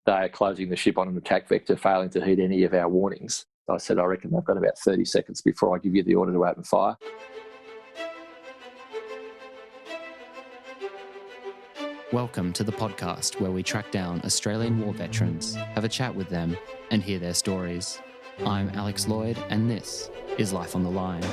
they are closing the ship on an attack vector, failing to heed any of our warnings. I said, I reckon they've got about 30 seconds before I give you the order to open fire. Welcome to the podcast where we track down Australian war veterans, have a chat with them, and hear their stories. I'm Alex Lloyd, and this is Life on the Line.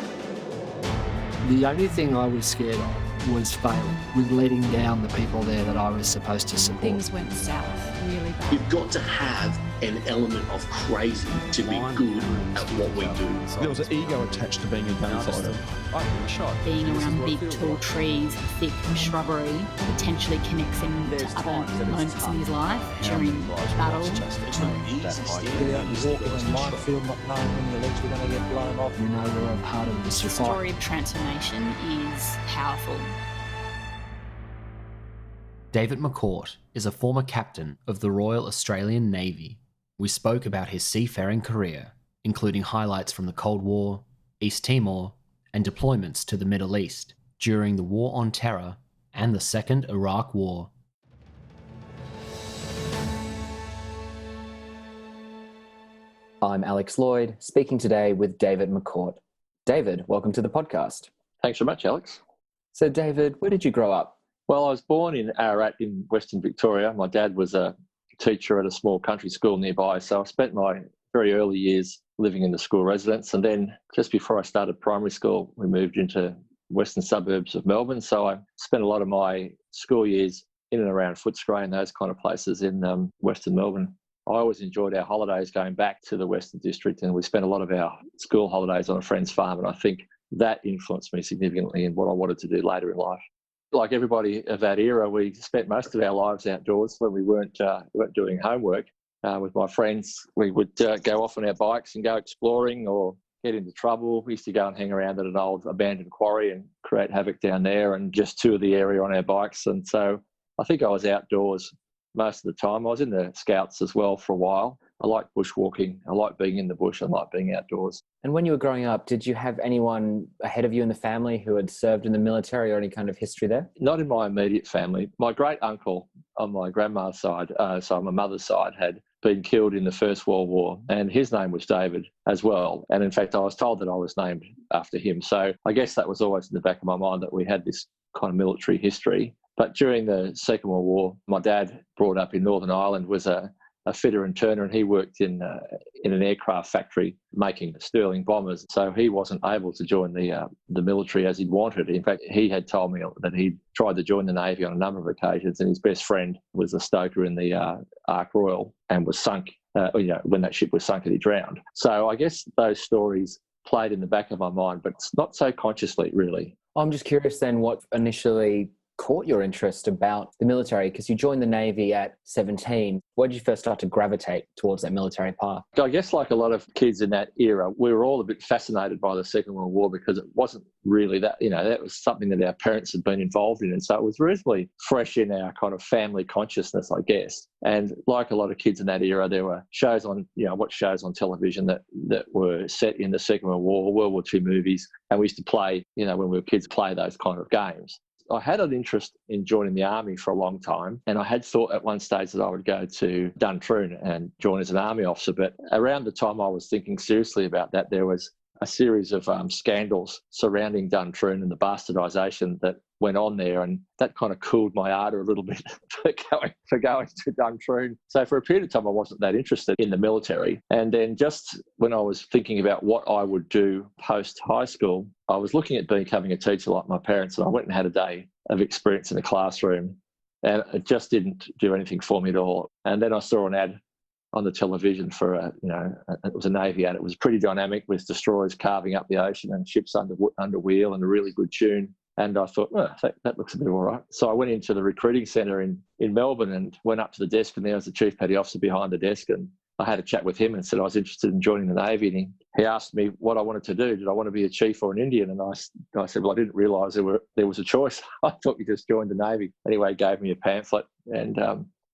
The only thing I was scared of was failing, with letting down the people there that I was supposed to support. Things went south really bad. You've got to have an element of crazy to be good at what we do. There was an ego attached to being a gunfighter. I've been shot. Being around big, tall trees, thick shrubbery, potentially connects him to other moments in his life during battle. Get out and walk in a minefield not knowing when your legs were going to get blown off. You know, we're a part of this The fight. story of transformation is powerful. David McCourt is a former captain of the Royal Australian Navy. We spoke about his seafaring career, including highlights from the Cold War, East Timor, and deployments to the Middle East during the War on Terror and the Second Iraq War. I'm Alex Lloyd, speaking today with David McCourt. David, welcome to the podcast. Thanks very much, Alex. So David, where did you grow up? Well, I was born in Ararat in Western Victoria. My dad was a teacher at a small country school nearby, so I spent my very early years living in the school residence. And then just before I started primary school, we moved into western suburbs of Melbourne. So I spent a lot of my school years in and around Footscray and those kind of places in Western Melbourne. I always enjoyed our holidays going back to the Western District, and we spent a lot of our school holidays on a friend's farm, and I think that influenced me significantly in what I wanted to do later in life. Like everybody of that era, we spent most of our lives outdoors when we weren't doing homework. With my friends, we would go off on our bikes and go exploring or get into trouble. We used to go and hang around at an old abandoned quarry and create havoc down there and just tour the area on our bikes. And so I think I was outdoors most of the time. I was in the Scouts as well for a while. I like bushwalking. I like being in the bush. I like being outdoors. And when you were growing up, did you have anyone ahead of you in the family who had served in the military or any kind of history there? Not in my immediate family. My great uncle on my grandma's side, so on my mother's side, had been killed in the First World War, and his name was David as well. And in fact, I was told that I was named after him. So I guess that was always in the back of my mind that we had this kind of military history. But during the Second World War, my dad, brought up in Northern Ireland, was a fitter and turner, and he worked in an aircraft factory making Sterling bombers. So he wasn't able to join the military as he'd wanted. In fact, he had told me that he'd tried to join the Navy on a number of occasions, and his best friend was a stoker in the Ark Royal and was sunk. When that ship was sunk and he drowned. So I guess those stories played in the back of my mind, but not so consciously, really. I'm just curious then what initially caught your interest about the military, because you joined the Navy at 17. Where did you first start to gravitate towards that military path? I guess like a lot of kids in that era, we were all a bit fascinated by the Second World War because it wasn't really that, that was something that our parents had been involved in. And so it was reasonably fresh in our kind of family consciousness, I guess. And like a lot of kids in that era, there were shows on, shows on television that were set in the Second World War, World War II movies. And we used to play, when we were kids, play those kind of games. I had an interest in joining the army for a long time, and I had thought at one stage that I would go to Duntroon and join as an army officer. But around the time I was thinking seriously about that, there was a series of scandals surrounding Duntroon and the bastardisation that went on there, and that kind of cooled my ardour a little bit for going to Duntroon. So for a period of time, I wasn't that interested in the military. And then just when I was thinking about what I would do post-high school, I was looking at becoming a teacher like my parents, and I went and had a day of experience in a classroom, and it just didn't do anything for me at all. And then I saw an ad on the television for it was a Navy ad. It was pretty dynamic with destroyers carving up the ocean and ships under wheel and a really good tune. And I thought, that looks a bit all right. So I went into the recruiting centre in Melbourne and went up to the desk, and there was the chief petty officer behind the desk, and I had a chat with him and said I was interested in joining the Navy. And he asked me what I wanted to do. Did I want to be a chief or an Indian? And I said, well, I didn't realise there was a choice. I thought you just joined the Navy. Anyway, he gave me a pamphlet and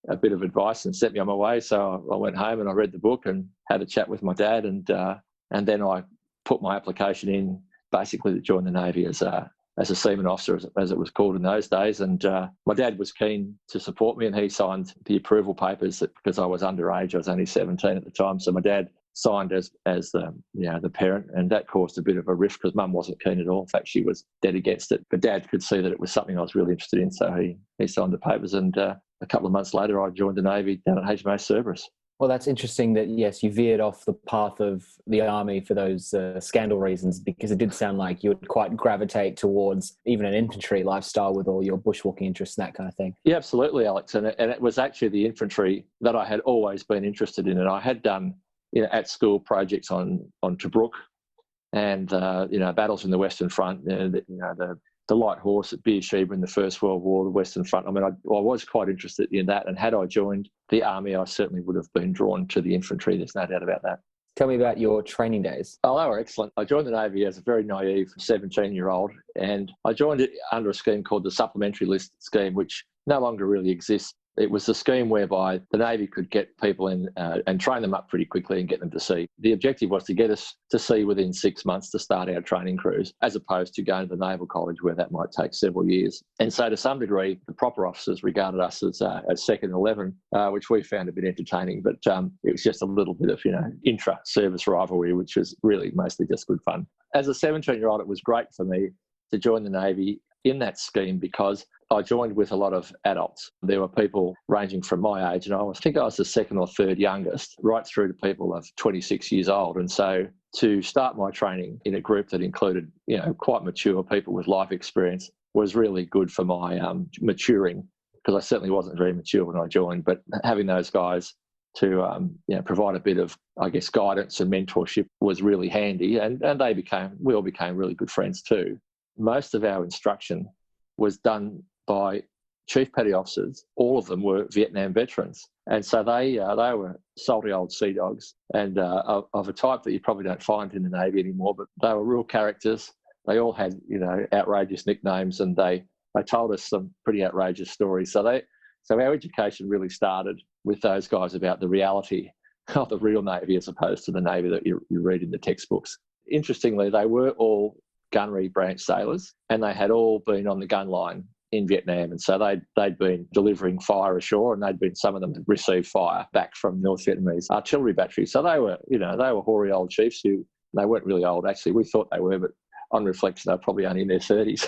a bit of advice and sent me on my way. So I went home and I read the book and had a chat with my dad, and then I put my application in basically to join the Navy as a as a seaman officer, as it was called in those days. And my dad was keen to support me, and he signed the approval papers because I was underage. I was only 17 at the time. So my dad signed as the parent, and that caused a bit of a rift because Mum wasn't keen at all. In fact, she was dead against it. But Dad could see that it was something I was really interested in, so he signed the papers. And a couple of months later, I joined the Navy down at HMAS Cerberus. Well, that's interesting that, yes, you veered off the path of the Army for those scandal reasons, because it did sound like you would quite gravitate towards even an infantry lifestyle with all your bushwalking interests and that kind of thing. Yeah, absolutely, Alex. And it was actually the infantry that I had always been interested in. And I had done at school projects on Tobruk and, battles in the Western Front, the light horse at Beersheba in the First World War, the Western Front. I mean, I was quite interested in that. And had I joined the Army, I certainly would have been drawn to the infantry. There's no doubt about that. Tell me about your training days. Oh, they were excellent. I joined the Navy as a very naive 17-year-old, and I joined it under a scheme called the Supplementary List Scheme, which no longer really exists. It was a scheme whereby the Navy could get people in and train them up pretty quickly and get them to sea. The objective was to get us to sea within 6 months to start our training cruise, as opposed to going to the Naval College where that might take several years. And so to some degree, the proper officers regarded us as second 11, which we found a bit entertaining. But it was just a little bit of, intra-service rivalry, which was really mostly just good fun. As a 17-year-old, it was great for me to join the Navy in that scheme because I joined with a lot of adults. There were people ranging from my age, and I think I was the second or third youngest, right through to people of 26 years old. And so to start my training in a group that included, quite mature people with life experience was really good for my maturing, because I certainly wasn't very mature when I joined. But having those guys to provide a bit of, guidance and mentorship was really handy, and we all became really good friends too. Most of our instruction was done by chief petty officers. All of them were Vietnam veterans. And so they were salty old sea dogs, and of a type that you probably don't find in the Navy anymore, but they were real characters. They all had, outrageous nicknames, and they told us some pretty outrageous stories. So our education really started with those guys about the reality of the real Navy as opposed to the Navy that you read in the textbooks. Interestingly, they were all gunnery branch sailors, and they had all been on the gun line in Vietnam, and so they'd been delivering fire ashore, and some of them had received fire back from North Vietnamese artillery batteries. So they were hoary old chiefs who, they weren't really old actually. We thought they were, but on reflection, they're probably only in their 30s.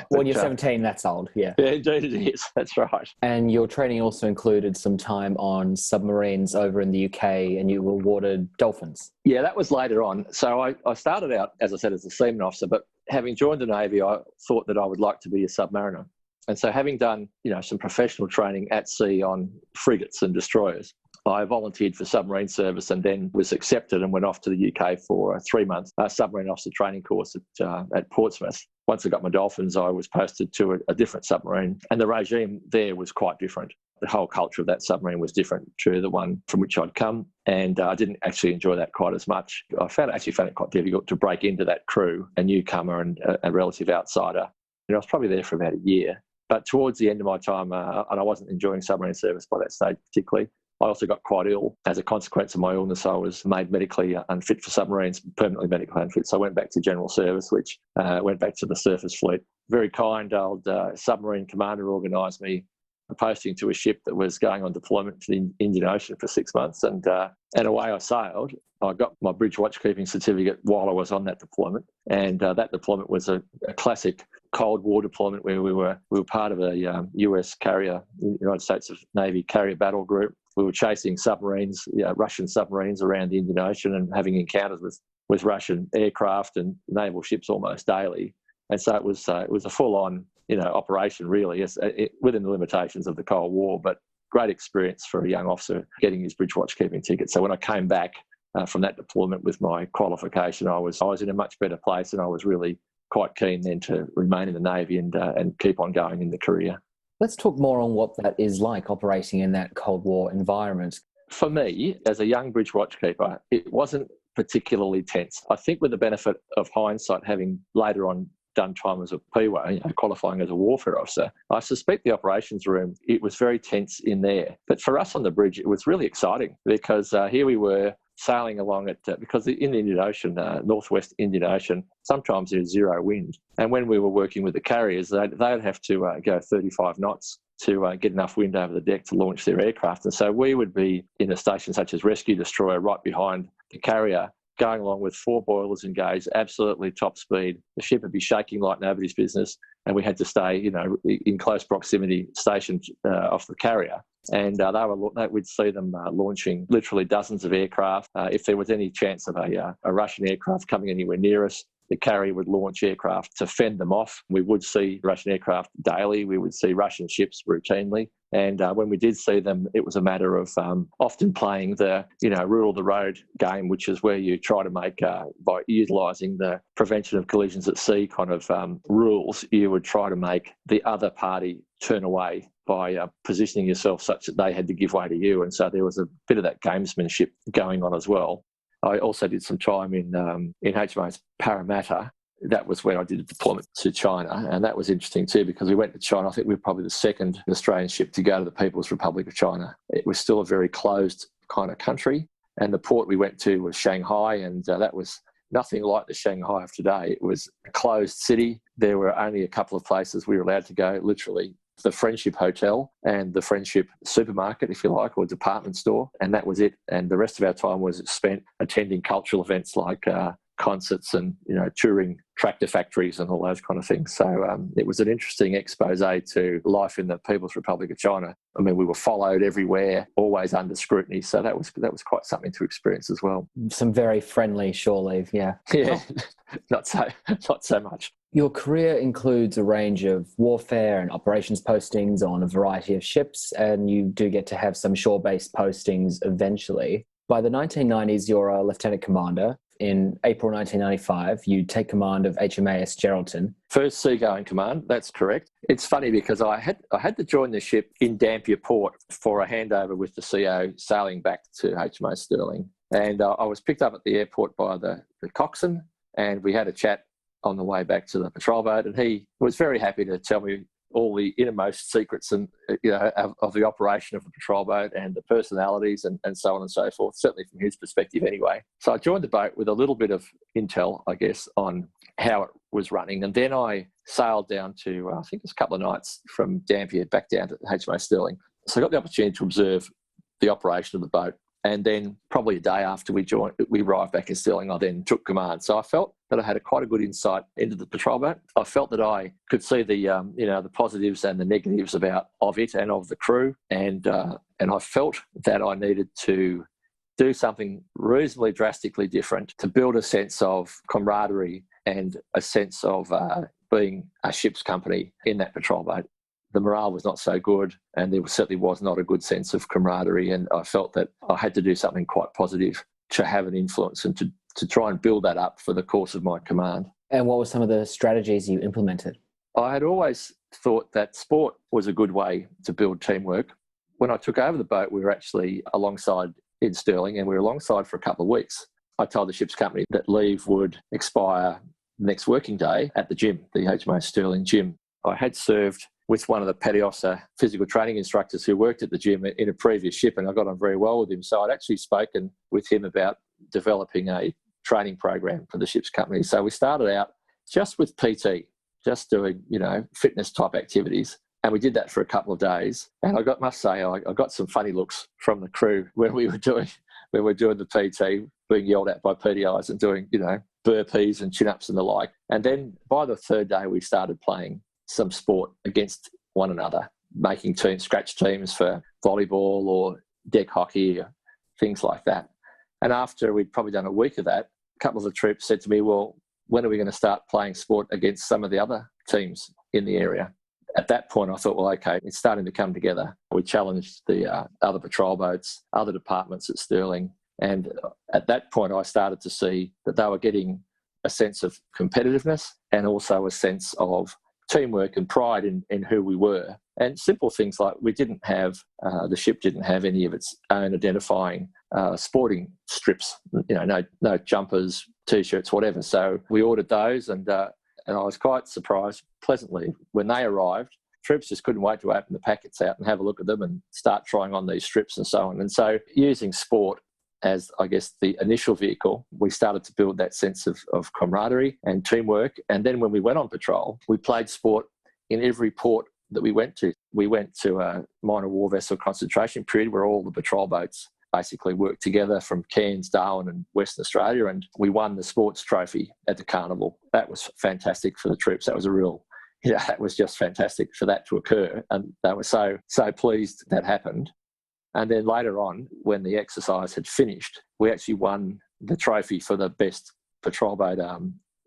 When you're 17, that's old, yeah. Yeah, indeed it is. That's right. And your training also included some time on submarines over in the UK, and you were awarded dolphins. Yeah, that was later on. So I started out, as I said, as a seaman officer, but having joined the Navy, I thought that I would like to be a submariner. And so having done, some professional training at sea on frigates and destroyers, I volunteered for submarine service and then was accepted and went off to the UK for a 3-month submarine officer training course at Portsmouth. Once I got my dolphins, I was posted to a different submarine, and the regime there was quite different. The whole culture of that submarine was different to the one from which I'd come, and I didn't actually enjoy that quite as much. I found it quite difficult to break into that crew, a newcomer and a relative outsider. I was probably there for about a year. But towards the end of my time, and I wasn't enjoying submarine service by that stage particularly, I also got quite ill. As a consequence of my illness, I was made medically unfit for submarines, permanently medically unfit. So I went back to general service, which went back to the surface fleet. Very kind old submarine commander organised me a posting to a ship that was going on deployment to the Indian Ocean for 6 months. And away I sailed. I got my bridge watchkeeping certificate while I was on that deployment. And that deployment was a classic Cold War deployment where we were part of a US carrier, United States Navy carrier battle group. We were chasing submarines, Russian submarines around the Indian Ocean and having encounters with Russian aircraft and naval ships almost daily. And so it was a full-on, operation really, within the limitations of the Cold War, but great experience for a young officer getting his bridge watchkeeping ticket. So when I came back from that deployment with my qualification, I was in a much better place, and I was really quite keen then to remain in the Navy and keep on going in the career. Let's talk more on what that is like, operating in that Cold War environment. For me, as a young bridge watchkeeper, it wasn't particularly tense. I think with the benefit of hindsight, having later on done time as a PWA, qualifying as a warfare officer, I suspect the operations room, it was very tense in there. But for us on the bridge, it was really exciting because here we were sailing along because in the Indian Ocean, northwest Indian Ocean, sometimes there's zero wind. And when we were working with the carriers, they'd have to go 35 knots to get enough wind over the deck to launch their aircraft. And so we would be in a station such as Rescue Destroyer right behind the carrier, going along with 4 boilers engaged, absolutely top speed. The ship would be shaking like nobody's business, and we had to stay, in close proximity, stationed off the carrier. And we'd see them launching literally dozens of aircraft. If there was any chance of a Russian aircraft coming anywhere near us, the carrier would launch aircraft to fend them off. We would see Russian aircraft daily. We would see Russian ships routinely. And when we did see them, it was a matter of often playing the, rule of the road game, which is where you try to make, by utilising the prevention of collisions at sea kind of rules, you would try to make the other party turn away by positioning yourself such that they had to give way to you. And so there was a bit of that gamesmanship going on as well. I also did some time in HMAS Parramatta. That was when I did a deployment to China, and that was interesting too because we went to China. I think we were probably the second Australian ship to go to the People's Republic of China. It was still a very closed kind of country, and the port we went to was Shanghai, and that was nothing like the Shanghai of today. It was a closed city. There were only a couple of places we were allowed to go, literally the Friendship Hotel and the Friendship Supermarket, if you like, or department store, and that was it. And the rest of our time was spent attending cultural events like concerts and, touring tractor factories and all those kind of things. So it was an interesting expose to life in the People's Republic of China. I mean, we were followed everywhere, always under scrutiny. So that was quite something to experience as well. Some very friendly shore leave, yeah. Yeah, not so much. Your career includes a range of warfare and operations postings on a variety of ships, and you do get to have some shore-based postings eventually. By the 1990s, you're a lieutenant commander. In April 1995, you take command of HMAS Geraldton. First seagoing command, that's correct. It's funny because I had to join the ship in Dampier Port for a handover with the CO sailing back to HMAS Stirling. And I was picked up at the airport by the coxswain, and we had a chat on the way back to the patrol boat, and he was very happy to tell me all the innermost secrets and of the operation of the patrol boat and the personalities and so on and so forth, certainly from his perspective anyway. So I joined the boat with a little bit of intel, I guess, on how it was running, and then I sailed down to, I think it was a couple of nights from Dampier back down to HMAS Stirling. So I got the opportunity to observe the operation of the boat. And then probably a day after we arrived back in Stirling, I then took command. So I felt that I had quite a good insight into the patrol boat. I felt that I could see the positives and the negatives of it and of the crew. And I felt that I needed to do something reasonably drastically different to build a sense of camaraderie and a sense of being a ship's company in that patrol boat. The morale was not so good, and there certainly was not a good sense of camaraderie, and I felt that I had to do something quite positive to have an influence and to try and build that up for the course of my command. And what were some of the strategies you implemented? I had always thought that sport was a good way to build teamwork. When I took over the boat, we were actually alongside in Stirling, and we were alongside for a couple of weeks. I told the ship's company that leave would expire next working day at the gym, the HMAS Stirling gym. I had served with one of the Padiosa physical training instructors who worked at the gym in a previous ship, and I got on very well with him. So I'd actually spoken with him about developing a training program for the ship's company. So we started out just with PT, just doing, fitness type activities. And we did that for a couple of days. And I must say, I got some funny looks from the crew when we were doing the PT, being yelled at by PDIs and doing, burpees and chin-ups and the like. And then by the third day, we started playing some sport against one another, making scratch teams for volleyball or deck hockey or things like that. And after we'd probably done a week of that, a couple of the troops said to me, well, when are we going to start playing sport against some of the other teams in the area? At that point, I thought, well, okay, it's starting to come together. We challenged the other patrol boats, other departments at Stirling. And at that point, I started to see that they were getting a sense of competitiveness and also a sense of teamwork and pride in who we were. And simple things like we didn't have, the ship didn't have any of its own identifying sporting strips, no jumpers, T-shirts, whatever. So we ordered those, and I was quite surprised pleasantly when they arrived. Troops just couldn't wait to open the packets out and have a look at them and start trying on these strips and so on. And so using sport as, I guess, the initial vehicle, we started to build that sense of camaraderie and teamwork. And then when we went on patrol, we played sport in every port that we went to. We went to a minor war vessel concentration period where all the patrol boats basically worked together from Cairns, Darwin and Western Australia, and we won the sports trophy at the carnival. That was fantastic for the troops. That was that was just fantastic for that to occur, and they were so pleased that happened. And then later on, when the exercise had finished, we actually won the trophy for the best patrol boat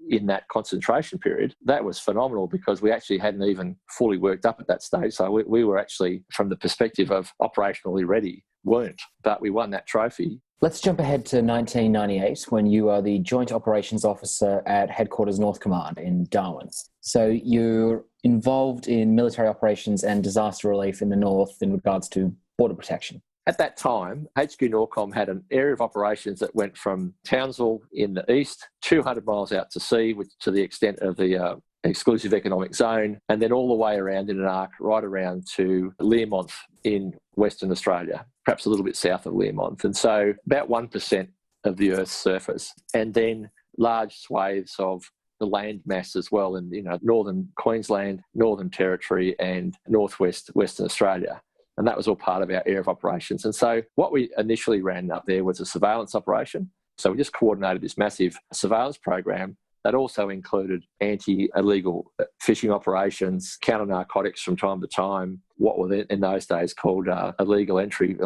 in that concentration period. That was phenomenal because we actually hadn't even fully worked up at that stage. So we were actually, from the perspective of operationally ready, weren't, but we won that trophy. Let's jump ahead to 1998 when you are the Joint Operations Officer at Headquarters North Command in Darwin. So you're involved in military operations and disaster relief in the north in regards to border protection. At that time, HQ Norcom had an area of operations that went from Townsville in the east, 200 miles out to sea, which to the extent of the exclusive economic zone, and then all the way around in an arc, right around to Learmonth in Western Australia, perhaps a little bit south of Learmonth. And so about 1% of the Earth's surface, and then large swathes of the land mass as well in northern Queensland, Northern Territory and northwest Western Australia. And that was all part of our area of operations. And so what we initially ran up there was a surveillance operation. So we just coordinated this massive surveillance program that also included anti-illegal fishing operations, counter-narcotics from time to time, what were in those days called illegal entry,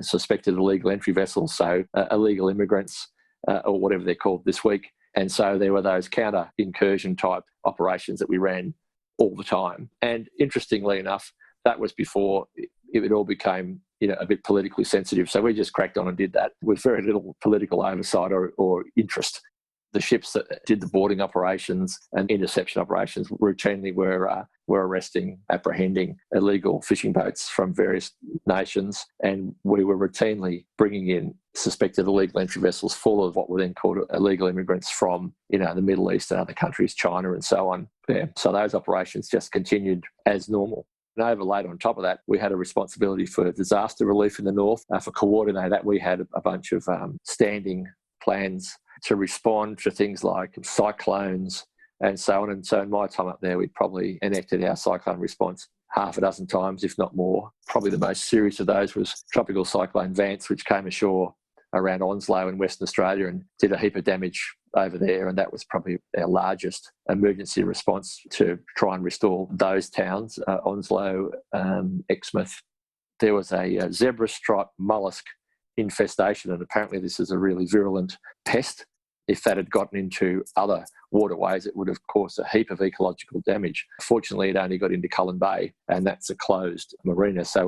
suspected illegal entry vessels, so illegal immigrants or whatever they're called this week. And so there were those counter-incursion type operations that we ran all the time. And interestingly enough, that was before it all became a bit politically sensitive. So we just cracked on and did that with very little political oversight or interest. The ships that did the boarding operations and interception operations routinely were arresting, apprehending illegal fishing boats from various nations, and we were routinely bringing in suspected illegal entry vessels full of what were then called illegal immigrants from the Middle East and other countries, China and so on. Yeah. So those operations just continued as normal. And overlaid on top of that, we had a responsibility for disaster relief in the north. For coordinating that, we had a bunch of standing plans to respond to things like cyclones and so on. And so in my time up there, we probably enacted our cyclone response half a dozen times, if not more. Probably the most serious of those was Tropical Cyclone Vance, which came ashore around Onslow in Western Australia and did a heap of damage over there. And that was probably our largest emergency response to try and restore those towns, Onslow, Exmouth. There was a zebra stripe mollusk infestation, and apparently this is a really virulent pest. If that had gotten into other waterways, it would have caused a heap of ecological damage. Fortunately, it only got into Cullen Bay, and that's a closed marina, so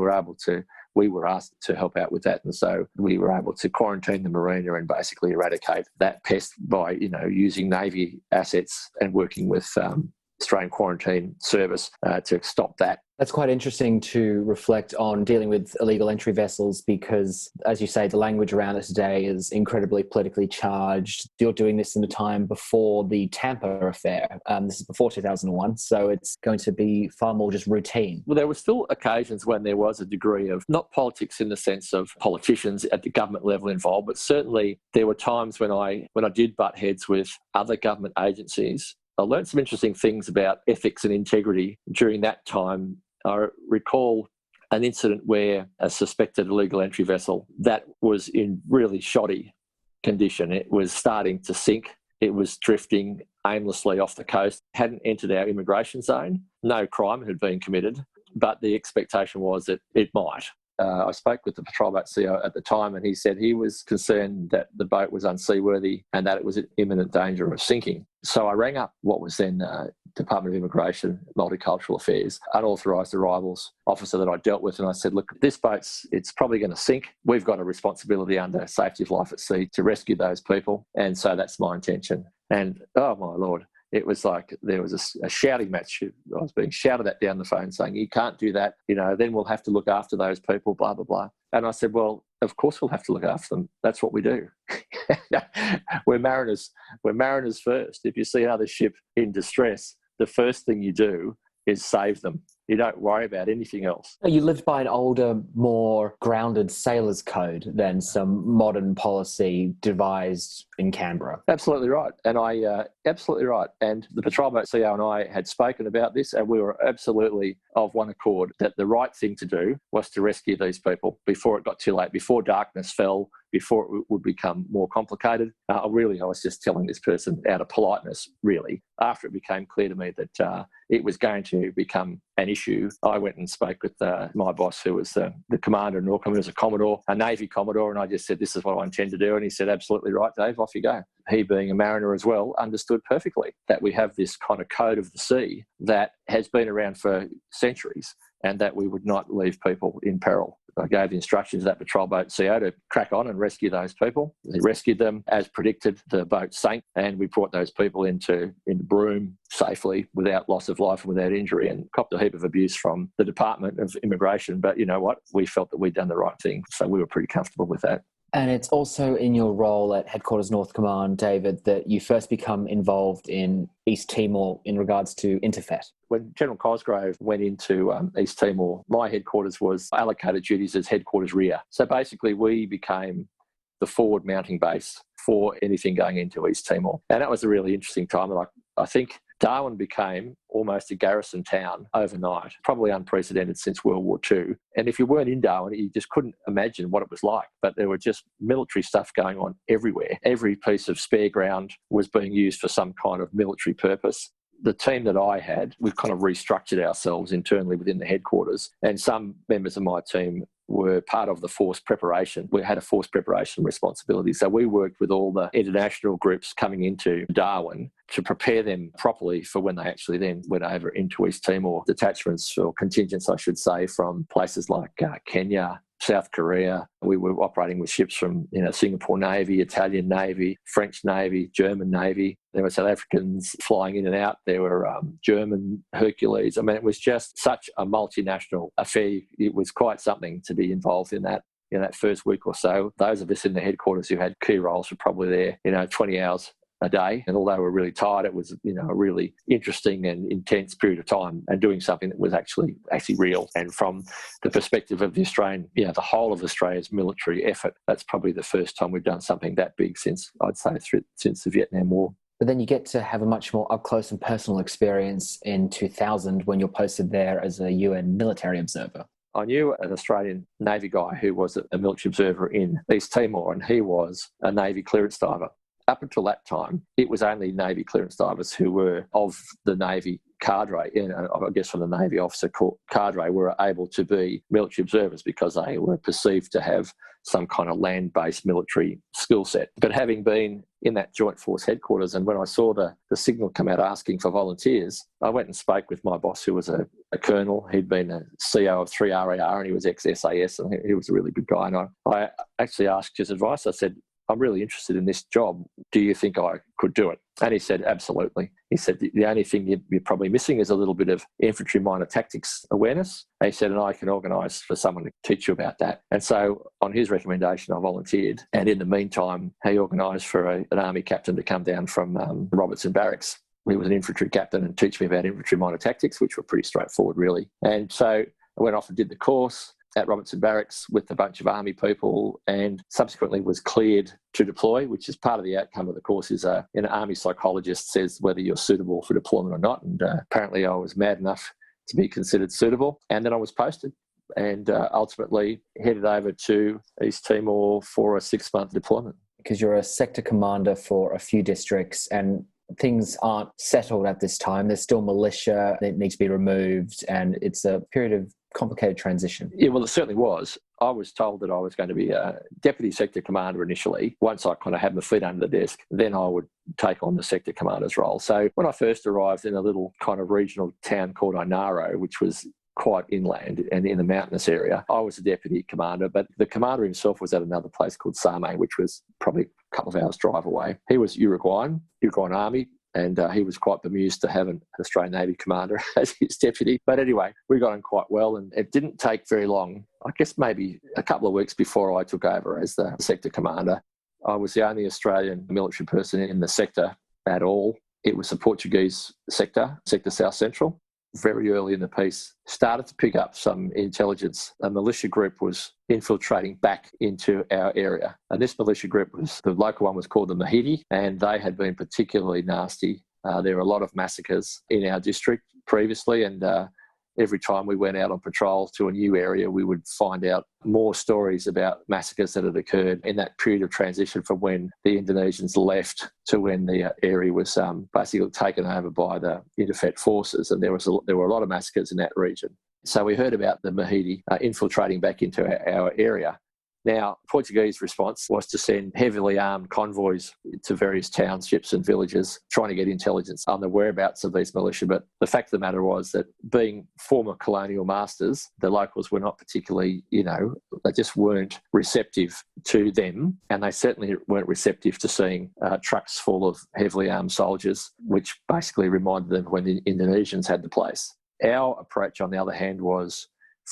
we were asked to help out with that, and so we were able to quarantine the marina and basically eradicate that pest by using Navy assets and working with Australian Quarantine Service to stop that. That's quite interesting to reflect on dealing with illegal entry vessels because, as you say, the language around it today is incredibly politically charged. You're doing this in the time before the Tampa affair. This is before 2001, so it's going to be far more just routine. Well, there were still occasions when there was a degree of, not politics in the sense of politicians at the government level involved, but certainly there were times when I did butt heads with other government agencies. I learned some interesting things about ethics and integrity during that time. I recall an incident where a suspected illegal entry vessel that was in really shoddy condition. It was starting to sink. It was drifting aimlessly off the coast, hadn't entered our immigration zone. No crime had been committed, but the expectation was that it might. I spoke with the patrol boat CEO at the time, and he said he was concerned that the boat was unseaworthy and that it was in imminent danger of sinking. So I rang up what was then Department of Immigration, Multicultural Affairs, unauthorised arrivals officer that I dealt with, and I said, look, this it's probably going to sink. We've got a responsibility under safety of life at sea to rescue those people, and so that's my intention. And, oh, my Lord, it was like there was a shouting match. I was being shouted at down the phone saying, you can't do that, then we'll have to look after those people, blah, blah, blah. And I said, well, of course we'll have to look after them. That's what we do. We're mariners. We're mariners first. If you see another ship in distress, the first thing you do is save them. You don't worry about anything else. You lived by an older, more grounded sailor's code than some modern policy devised in Canberra. Absolutely right. And absolutely right. And the patrol boat CEO and I had spoken about this, and we were absolutely of one accord that the right thing to do was to rescue these people before it got too late, before darkness fell, before it would become more complicated. I was just telling this person out of politeness, really. After it became clear to me that it was going to become an issue, I went and spoke with my boss, who was the commander in Auckland, as a Commodore, a Navy Commodore, and I just said, this is what I intend to do. And he said, absolutely right, Dave, off you go. He, being a mariner as well, understood perfectly that we have this kind of code of the sea that has been around for centuries, and that we would not leave people in peril. I gave the instructions to that patrol boat CEO to crack on and rescue those people. He rescued them. As predicted, the boat sank, and we brought those people into Broome safely, without loss of life and without injury, and copped a heap of abuse from the Department of Immigration. But you know what? We felt that we'd done the right thing, so we were pretty comfortable with that. And it's also in your role at Headquarters North Command, David, that you first become involved in East Timor in regards to Interfet. When General Cosgrove went into East Timor, my headquarters was allocated duties as headquarters rear. So basically we became the forward mounting base for anything going into East Timor. And that was a really interesting time. And I think Darwin became almost a garrison town overnight, probably unprecedented since World War II. And if you weren't in Darwin, you just couldn't imagine what it was like. But there were just military stuff going on everywhere. Every piece of spare ground was being used for some kind of military purpose. The team that I had, we've kind of restructured ourselves internally within the headquarters, and some members of my team were part of the force preparation. We had a force preparation responsibility. So we worked with all the international groups coming into Darwin to prepare them properly for when they actually then went over into East Timor. Detachments, or contingents, I should say, from places like Kenya, South Korea. We were operating with ships from Singapore Navy, Italian Navy, French Navy, German Navy. There were South Africans flying in and out. There were German Hercules. I mean, it was just such a multinational affair. It was quite something to be involved in that. In that first week or so, those of us in the headquarters who had key roles were probably there, 20 hours a day. And although we're really tired, it was, a really interesting and intense period of time, and doing something that was actually real. And from the perspective of the Australian, the whole of Australia's military effort, that's probably the first time we've done something that big since, I'd say, since the Vietnam War. But then you get to have a much more up-close and personal experience in 2000 when you're posted there as a UN military observer. I knew an Australian Navy guy who was a military observer in East Timor, and he was a Navy clearance diver. Up until that time, it was only Navy clearance divers who were of the Navy cadre, I guess from the Navy officer cadre, were able to be military observers because they were perceived to have some kind of land-based military skill set. But having been in that Joint Force headquarters, and when I saw the signal come out asking for volunteers, I went and spoke with my boss, who was a colonel. He'd been a CO of 3 RAR, and he was ex-SAS, and he was a really good guy. And I actually asked his advice. I said, I'm really interested in this job. Do you think I could do it? And he said, absolutely. He said, the only thing you're probably missing is a little bit of infantry minor tactics awareness. And he said, and I can organise for someone to teach you about that. And so on his recommendation, I volunteered. And in the meantime, he organised for an army captain to come down from Robertson Barracks. He was an infantry captain, and teach me about infantry minor tactics, which were pretty straightforward, really. And so I went off and did the course at Robertson Barracks with a bunch of army people, and subsequently was cleared to deploy, which is part of the outcome of the course. Is an army psychologist says whether you're suitable for deployment or not. And apparently I was mad enough to be considered suitable. And then I was posted, and ultimately headed over to East Timor for a 6-month deployment. Because you're a sector commander for a few districts, and things aren't settled at this time. There's still militia that needs to be removed, and it's a period of complicated transition. Yeah, well, it certainly was. I was told that I was going to be a deputy sector commander initially. Once I kind of had my feet under the desk, then I would take on the sector commander's role. So when I first arrived in a little kind of regional town called Inaro, which was quite inland and in the mountainous area, I was a deputy commander, but the commander himself was at another place called Same, which was probably a couple of hours drive away. He was Uruguayan Army, and he was quite bemused to have an Australian Navy commander as his deputy. But anyway, we got on quite well, and it didn't take very long, I guess maybe a couple of weeks before I took over as the sector commander. I was the only Australian military person in the sector at all. It was the Portuguese sector, Sector South Central. very early in the piece, started to pick up some intelligence. A militia group was infiltrating back into our area. And this militia group the local one was called the Mahidi, and they had been particularly nasty. There were a lot of massacres in our district previously, and every time we went out on patrol to a new area, we would find out more stories about massacres that had occurred in that period of transition from when the Indonesians left to when the area was basically taken over by the Interfet forces. And there were a lot of massacres in that region. So we heard about the Mahidi infiltrating back into our area. Now, Portuguese response was to send heavily armed convoys to various townships and villages trying to get intelligence on the whereabouts of these militia. But the fact of the matter was that being former colonial masters, the locals were not particularly, they just weren't receptive to them. And they certainly weren't receptive to seeing trucks full of heavily armed soldiers, which basically reminded them when the Indonesians had the place. Our approach, on the other hand, was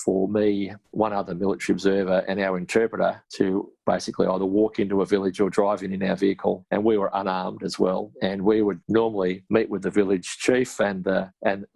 for me, one other military observer and our interpreter to basically either walk into a village or drive in our vehicle, and we were unarmed as well. And we would normally meet with the village chief and the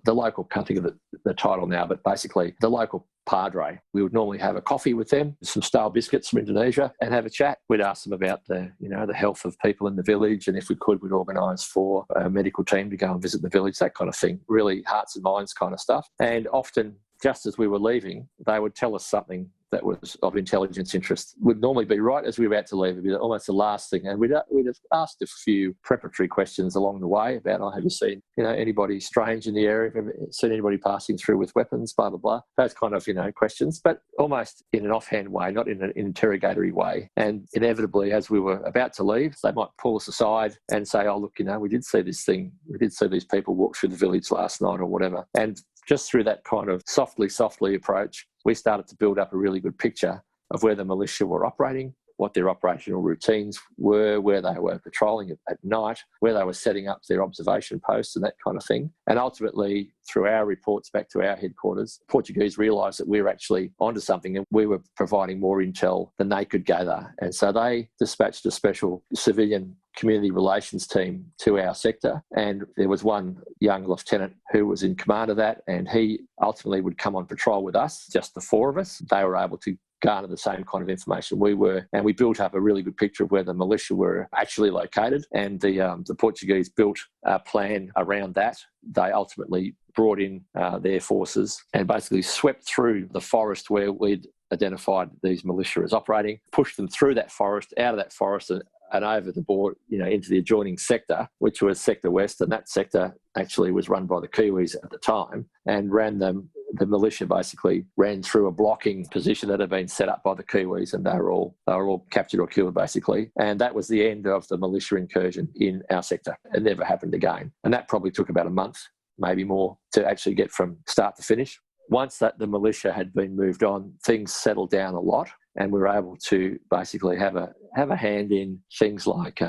local, can't think of the title now, but basically the local padre. We would normally have a coffee with them, some stale biscuits from Indonesia, and have a chat. We'd ask them about the health of people in the village, and if we could, we'd organise for a medical team to go and visit the village, that kind of thing. Really hearts and minds kind of stuff. And often, just as we were leaving, they would tell us something that was of intelligence interest. Would normally be right as we were about to leave. It'd be almost the last thing. And we'd have asked a few preparatory questions along the way about, have you seen, anybody strange in the area? Have you seen anybody passing through with weapons? Blah, blah, blah. Those kind of, questions, but almost in an offhand way, not in an interrogatory way. And inevitably, as we were about to leave, they might pull us aside and say, oh, look, we did see this thing. We did see these people walk through the village last night or whatever. And just through that kind of softly approach, we started to build up a really good picture of where the militia were operating, what their operational routines were, where they were patrolling at night, where they were setting up their observation posts and that kind of thing. And ultimately, through our reports back to our headquarters, Portuguese realised that we were actually onto something and we were providing more intel than they could gather. And so they dispatched a special civilian community relations team to our sector, and there was one young lieutenant who was in command of that, and he ultimately would come on patrol with us, just the four of us. They were able to garner the same kind of information we were, and we built up a really good picture of where the militia were actually located, and the Portuguese built a plan around that. They ultimately brought in their forces and basically swept through the forest where we'd identified these militia as operating, pushed them through that forest, out of that forest, and over the board, into the adjoining sector, which was Sector West, and that sector actually was run by the Kiwis at the time, and the militia basically ran through a blocking position that had been set up by the Kiwis, and they were all captured or killed basically. And that was the end of the militia incursion in our sector. It never happened again. And that probably took about a month, maybe more, to actually get from start to finish. Once that the militia had been moved on, things settled down a lot, and we were able to basically have a hand in things like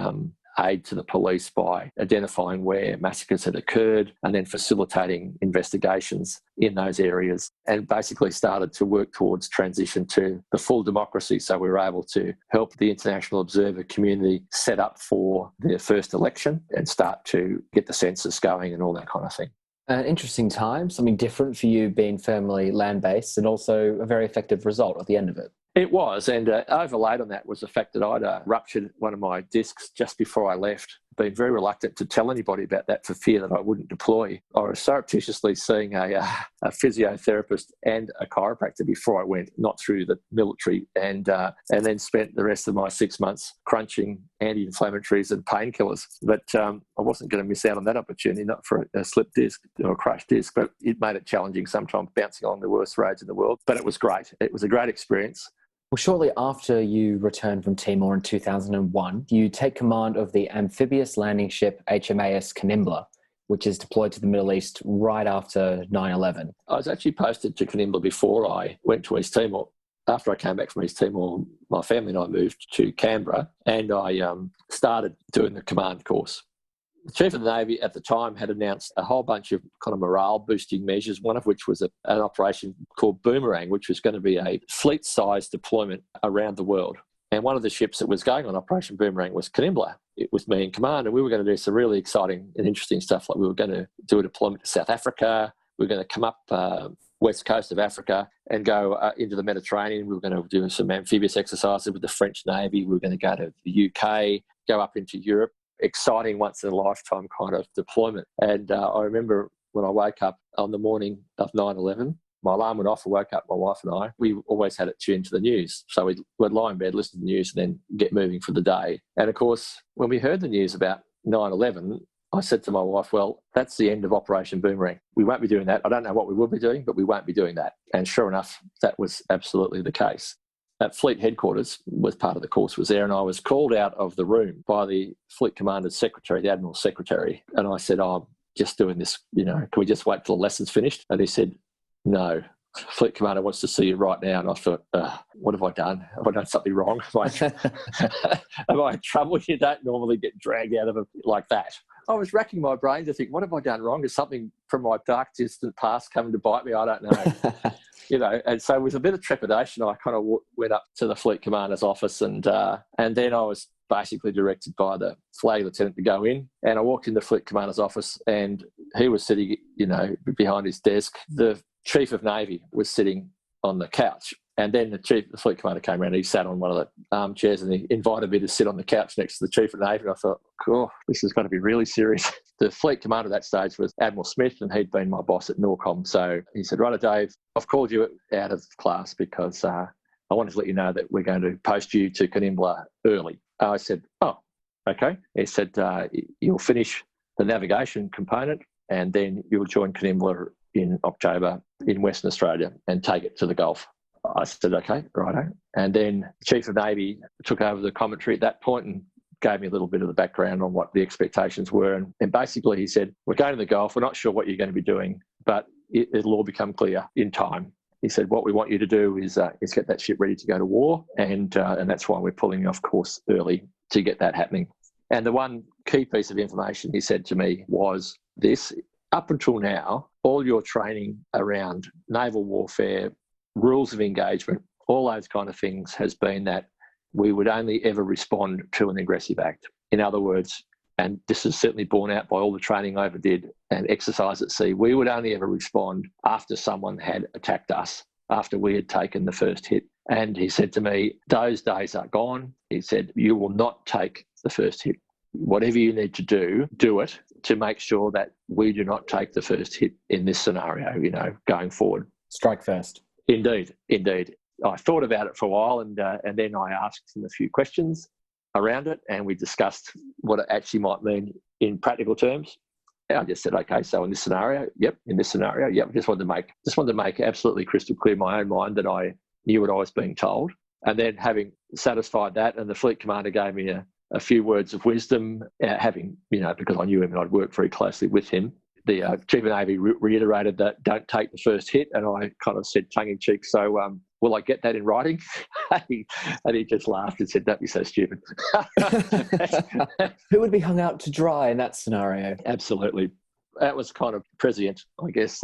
aid to the police by identifying where massacres had occurred and then facilitating investigations in those areas, and basically started to work towards transition to the full democracy. So we were able to help the international observer community set up for their first election and start to get the census going and all that kind of thing. An interesting time, something different for you being firmly land-based, and also a very effective result at the end of it. It was, and overlaid on that was the fact that I'd ruptured one of my discs just before I left. Been very reluctant to tell anybody about that for fear that I wouldn't deploy. I was surreptitiously seeing a physiotherapist and a chiropractor before I went, not through the military, and then spent the rest of my 6 months crunching anti-inflammatories and painkillers. But I wasn't going to miss out on that opportunity, not for a slipped disc or a crushed disc, but it made it challenging sometimes, bouncing along the worst roads in the world. But it was great. It was a great experience. Well, shortly after you returned from Timor in 2001, you take command of the amphibious landing ship HMAS Canimbla, which is deployed to the Middle East right after 9/11. I was actually posted to Canimbla before I went to East Timor. After I came back from East Timor, my family and I moved to Canberra, and I started doing the command course. The Chief of the Navy at the time had announced a whole bunch of kind of morale-boosting measures, one of which was an operation called Boomerang, which was going to be a fleet-sized deployment around the world. And one of the ships that was going on Operation Boomerang was Canimbla. It was me in command, and we were going to do some really exciting and interesting stuff. Like we were going to do a deployment to South Africa. we're going to come up west coast of Africa and go into the Mediterranean. We were going to do some amphibious exercises with the French Navy. We were going to go to the UK, go up into Europe. Exciting once-in-a-lifetime kind of deployment. And I remember when I woke up on the morning of 9/11, my alarm went off. I woke up, my wife and I. We always had it tuned to the news. So we'd lie in bed, listen to the news, and then get moving for the day. And, of course, when we heard the news about 9/11, I said to my wife, well, that's the end of Operation Boomerang. We won't be doing that. I don't know what we will be doing, but we won't be doing that. And sure enough, that was absolutely the case. At Fleet Headquarters, was part of the course was there, and I was called out of the room by the Fleet Commander's secretary, the Admiral's secretary. And I said, I'm just doing this, can we just wait till the lesson's finished? And he said, no, Fleet Commander wants to see you right now. And I thought, what have I done? Have I done something wrong? Am I in trouble? You don't normally get dragged out of it like that. I was racking my brain to think, what have I done wrong? Is something from my dark, distant past coming to bite me? I don't know. And so with a bit of trepidation, I kind of went up to the Fleet Commander's office and then I was basically directed by the flag lieutenant to go in. And I walked in the Fleet Commander's office and he was sitting, behind his desk. The Chief of Navy was sitting on the couch. And then the Fleet Commander came around and he sat on one of the armchairs and he invited me to sit on the couch next to the Chief of Navy. And I thought, cool, this is going to be really serious. The Fleet Commander at that stage was Admiral Smith and he'd been my boss at Norcom. So he said, right, Dave, I've called you out of class because I wanted to let you know that we're going to post you to Canimbla early. I said, oh, okay. He said, you'll finish the navigation component and then you'll join Canimbla in October in Western Australia and take it to the Gulf. I said, okay, righto. And then the Chief of Navy took over the commentary at that point and gave me a little bit of the background on what the expectations were. And basically he said, we're going to the Gulf. We're not sure what you're going to be doing, but it'll all become clear in time. He said, what we want you to do is get that ship ready to go to war. And that's why we're pulling off course early to get that happening. And the one key piece of information he said to me was this: up until now, all your training around naval warfare, rules of engagement, all those kind of things has been that we would only ever respond to an aggressive act. In other words, and this is certainly borne out by all the training I ever did and exercise at sea, we would only ever respond after someone had attacked us, after we had taken the first hit. And he said to me, those days are gone. He said, you will not take the first hit. Whatever you need to do, do it to make sure that we do not take the first hit in this scenario, going forward. Strike first. Indeed. I thought about it for a while and then I asked him a few questions around it and we discussed what it actually might mean in practical terms. And I just said, okay, so in this scenario, yep, in this scenario, yep. Just wanted to make absolutely crystal clear in my own mind that I knew what I was being told. And then having satisfied that, and the Fleet Commander gave me a few words of wisdom, because I knew him and I'd worked very closely with him. The Chief of Navy reiterated that don't take the first hit, and I kind of said tongue-in-cheek, so will I get that in writing? And he just laughed and said, don't be so stupid. Who would be hung out to dry in that scenario? Absolutely. That was kind of prescient, I guess,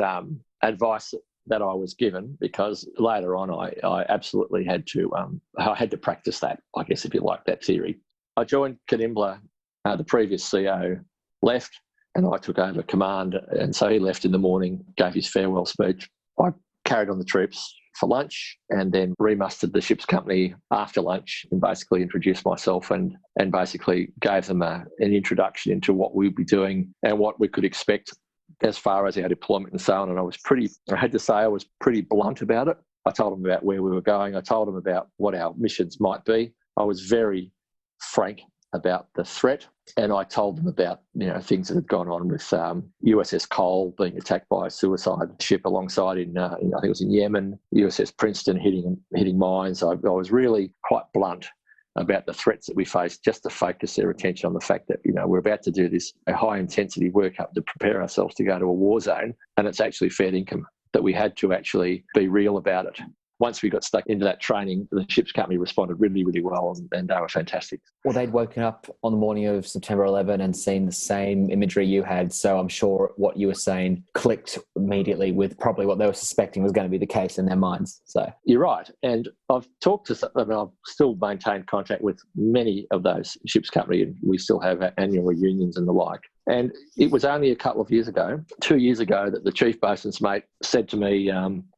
advice that I was given, because later on I absolutely had to practice that, I guess, if you like, that theory. I joined Canimbla, the previous CO left, and I took over command. And so he left in the morning, gave his farewell speech. I carried on the troops for lunch and then remustered the ship's company after lunch and basically introduced myself and basically gave them an introduction into what we'd be doing and what we could expect as far as our deployment and so on. And I had to say I was pretty blunt about it. I told them about where we were going. I told them about what our missions might be. I was very frank about the threat, and I told them about things that had gone on with USS Cole being attacked by a suicide ship alongside in I think it was in Yemen, USS Princeton hitting mines. I was really quite blunt about the threats that we faced, just to focus their attention on the fact that we're about to do this high intensity workup to prepare ourselves to go to a war zone, and it's actually fair income, that we had to actually be real about it. Once we got stuck into that training, the ship's company responded really, really well, and they were fantastic. Well, they'd woken up on the morning of September 11 and seen the same imagery you had, so I'm sure what you were saying clicked immediately with probably what they were suspecting was going to be the case in their minds. So you're right, and I've still maintained contact with many of those ship's company, and we still have annual reunions and the like. And it was only a couple of years ago, 2 years ago, that the chief boatswain's mate said to me,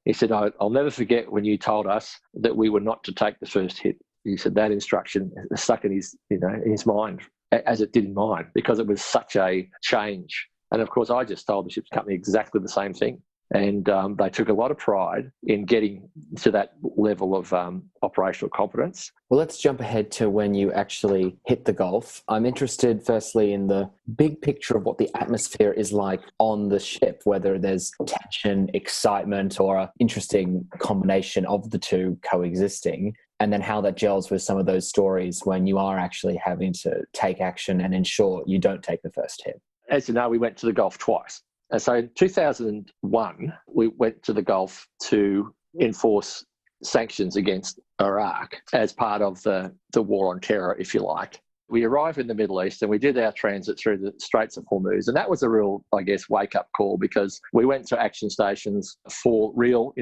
he said, I'll never forget when you told us that we were not to take the first hit. He said that instruction stuck in his mind, as it did in mine, because it was such a change. And of course, I just told the ship's company exactly the same thing. And they took a lot of pride in getting to that level of operational competence. Well, let's jump ahead to when you actually hit the Gulf. I'm interested, firstly, in the big picture of what the atmosphere is like on the ship, whether there's tension, excitement, or an interesting combination of the two coexisting, and then how that gels with some of those stories when you are actually having to take action and ensure you don't take the first hit. As you know, we went to the Gulf twice. And so in 2001, we went to the Gulf to enforce sanctions against Iraq as part of the war on terror, if you like. We arrived in the Middle East and we did our transit through the Straits of Hormuz. And that was a real, I guess, wake-up call, because we went to action stations for real,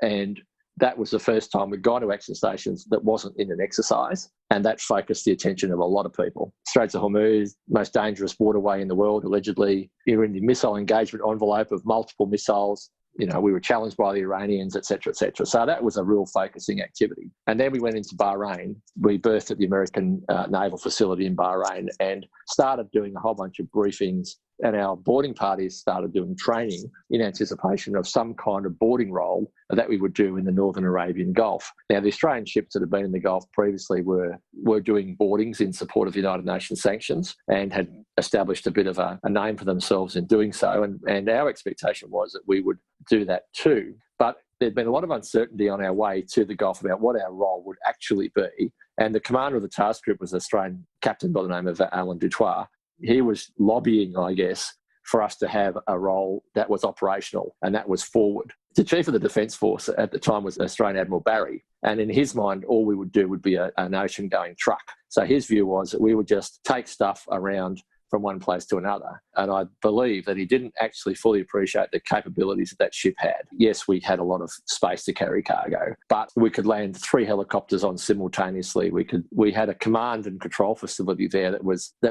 and that was the first time we'd gone to action stations that wasn't in an exercise, and that focused the attention of a lot of people. Straits of Hormuz, most dangerous waterway in the world, allegedly. You're in the missile engagement envelope of multiple missiles. We were challenged by the Iranians, et cetera, et cetera. So that was a real focusing activity. And then we went into Bahrain. We berthed at the American naval facility in Bahrain and started doing a whole bunch of briefings, and our boarding parties started doing training in anticipation of some kind of boarding role that we would do in the Northern Arabian Gulf. Now, the Australian ships that had been in the Gulf previously were doing boardings in support of United Nations sanctions and had established a bit of a name for themselves in doing so. And our expectation was that we would do that too. But there'd been a lot of uncertainty on our way to the Gulf about what our role would actually be. And the commander of the task group was an Australian captain by the name of Alan Dutoit. He was lobbying, I guess, for us to have a role that was operational, and that was forward. The chief of the Defence Force at the time was Australian Admiral Barry, and in his mind, all we would do would be an ocean-going truck. So his view was that we would just take stuff around from one place to another. And I believe that he didn't actually fully appreciate the capabilities that ship had. Yes, we had a lot of space to carry cargo, but we could land 3 helicopters on simultaneously. We had a command and control facility there that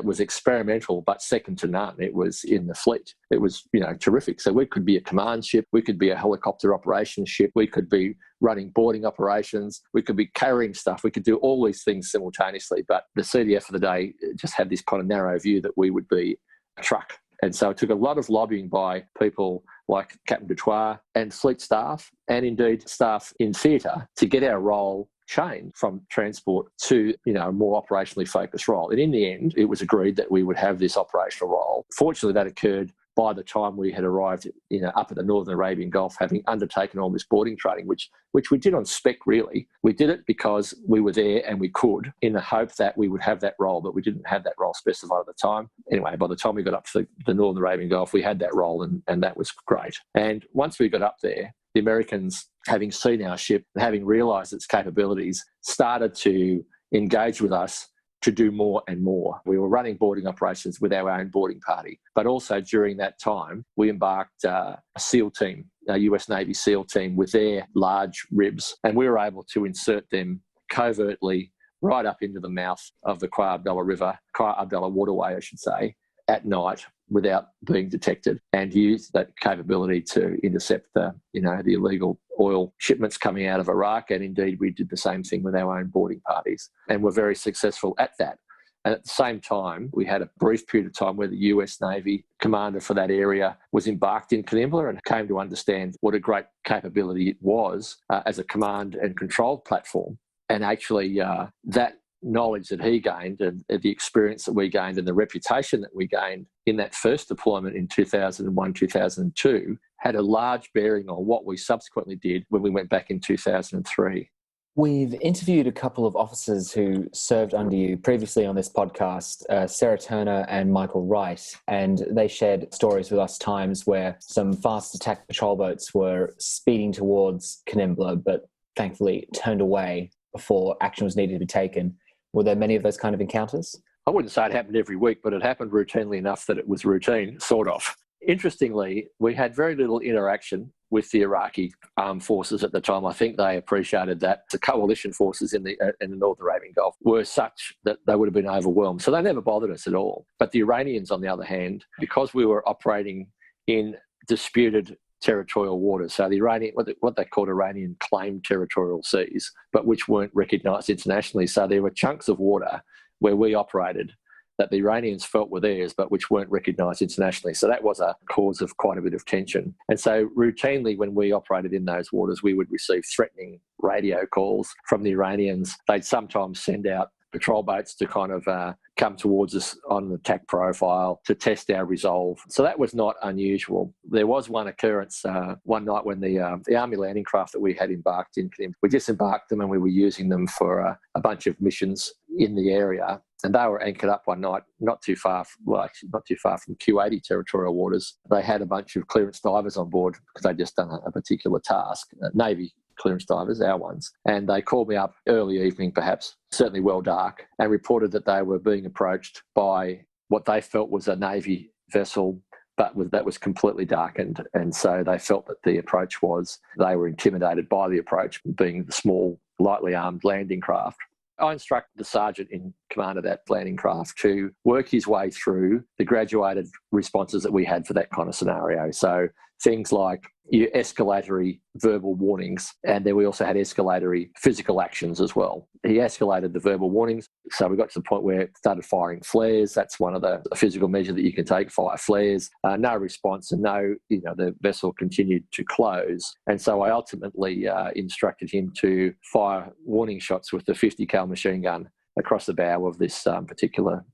was experimental, but second to none. It was in the fleet. It was, terrific. So we could be a command ship, we could be a helicopter operations ship, we could be running boarding operations, we could be carrying stuff, we could do all these things simultaneously. But the CDF of the day just had this kind of narrow view that we would be a truck. And so it took a lot of lobbying by people like Captain Dutoit and fleet staff, and indeed staff in theatre, to get our role changed from transport to, a more operationally focused role. And in the end, it was agreed that we would have this operational role. Fortunately, that occurred by the time we had arrived, up at the Northern Arabian Gulf, having undertaken all this boarding training, which we did on spec, really. We did it because we were there and we could, in the hope that we would have that role, but we didn't have that role specified at the time. Anyway, by the time we got up to the Northern Arabian Gulf, we had that role, and that was great. And once we got up there, the Americans, having seen our ship and having realised its capabilities, started to engage with us to do more and more. We were running boarding operations with our own boarding party, but also during that time, we embarked a SEAL team, a US Navy SEAL team with their large ribs, and we were able to insert them covertly right up into the mouth of the Khoa Abdullah waterway, I should say, at night without being detected, and use that capability to intercept the illegal oil shipments coming out of Iraq. And indeed, we did the same thing with our own boarding parties, and were very successful at that. And at the same time, we had a brief period of time where the US Navy commander for that area was embarked in Canimbla and came to understand what a great capability it was as a command and control platform. And actually, that knowledge that he gained, and the experience that we gained, and the reputation that we gained in that first deployment in 2001, 2002, had a large bearing on what we subsequently did when we went back in 2003. We've interviewed a couple of officers who served under you previously on this podcast, Sarah Turner and Michael Wright, and they shared stories with us, times where some fast attack patrol boats were speeding towards Canimbla, but thankfully turned away before action was needed to be taken. Were there many of those kind of encounters? I wouldn't say it happened every week, but it happened routinely enough that it was routine, sort of. Interestingly, we had very little interaction with the Iraqi armed forces at the time. I think they appreciated that the coalition forces in the North Arabian Gulf were such that they would have been overwhelmed. So they never bothered us at all. But the Iranians, on the other hand, because we were operating in disputed territorial waters, so the Iranian, what they called Iranian claimed territorial seas, but which weren't recognised internationally. So there were chunks of water where we operated that the Iranians felt were theirs, but which weren't recognised internationally. So that was a cause of quite a bit of tension. And so routinely when we operated in those waters, we would receive threatening radio calls from the Iranians. They'd sometimes send out patrol boats to kind of come towards us on an attack profile to test our resolve. So that was not unusual. There was one occurrence one night when the Army landing craft that we had embarked in, we disembarked them and we were using them for a bunch of missions in the area. And they were anchored up one night, not too far from Q80 territorial waters. They had a bunch of clearance divers on board because they'd just done a particular task, Navy clearance divers, our ones. And they called me up early evening, perhaps, certainly well dark, and reported that they were being approached by what they felt was a Navy vessel, but that was completely darkened. And so they felt that the approach was, they were intimidated by the approach, being the small, lightly armed landing craft. I instructed the sergeant in command of that landing craft to work his way through the graduated responses that we had for that kind of scenario. So things like your escalatory verbal warnings, and then we also had escalatory physical actions as well. He escalated the verbal warnings, so we got to the point where it started firing flares. That's one of the physical measures that you can take, fire flares. No response, and the vessel continued to close. And so I ultimately instructed him to fire warning shots with the 50 cal machine gun across the bow of this particular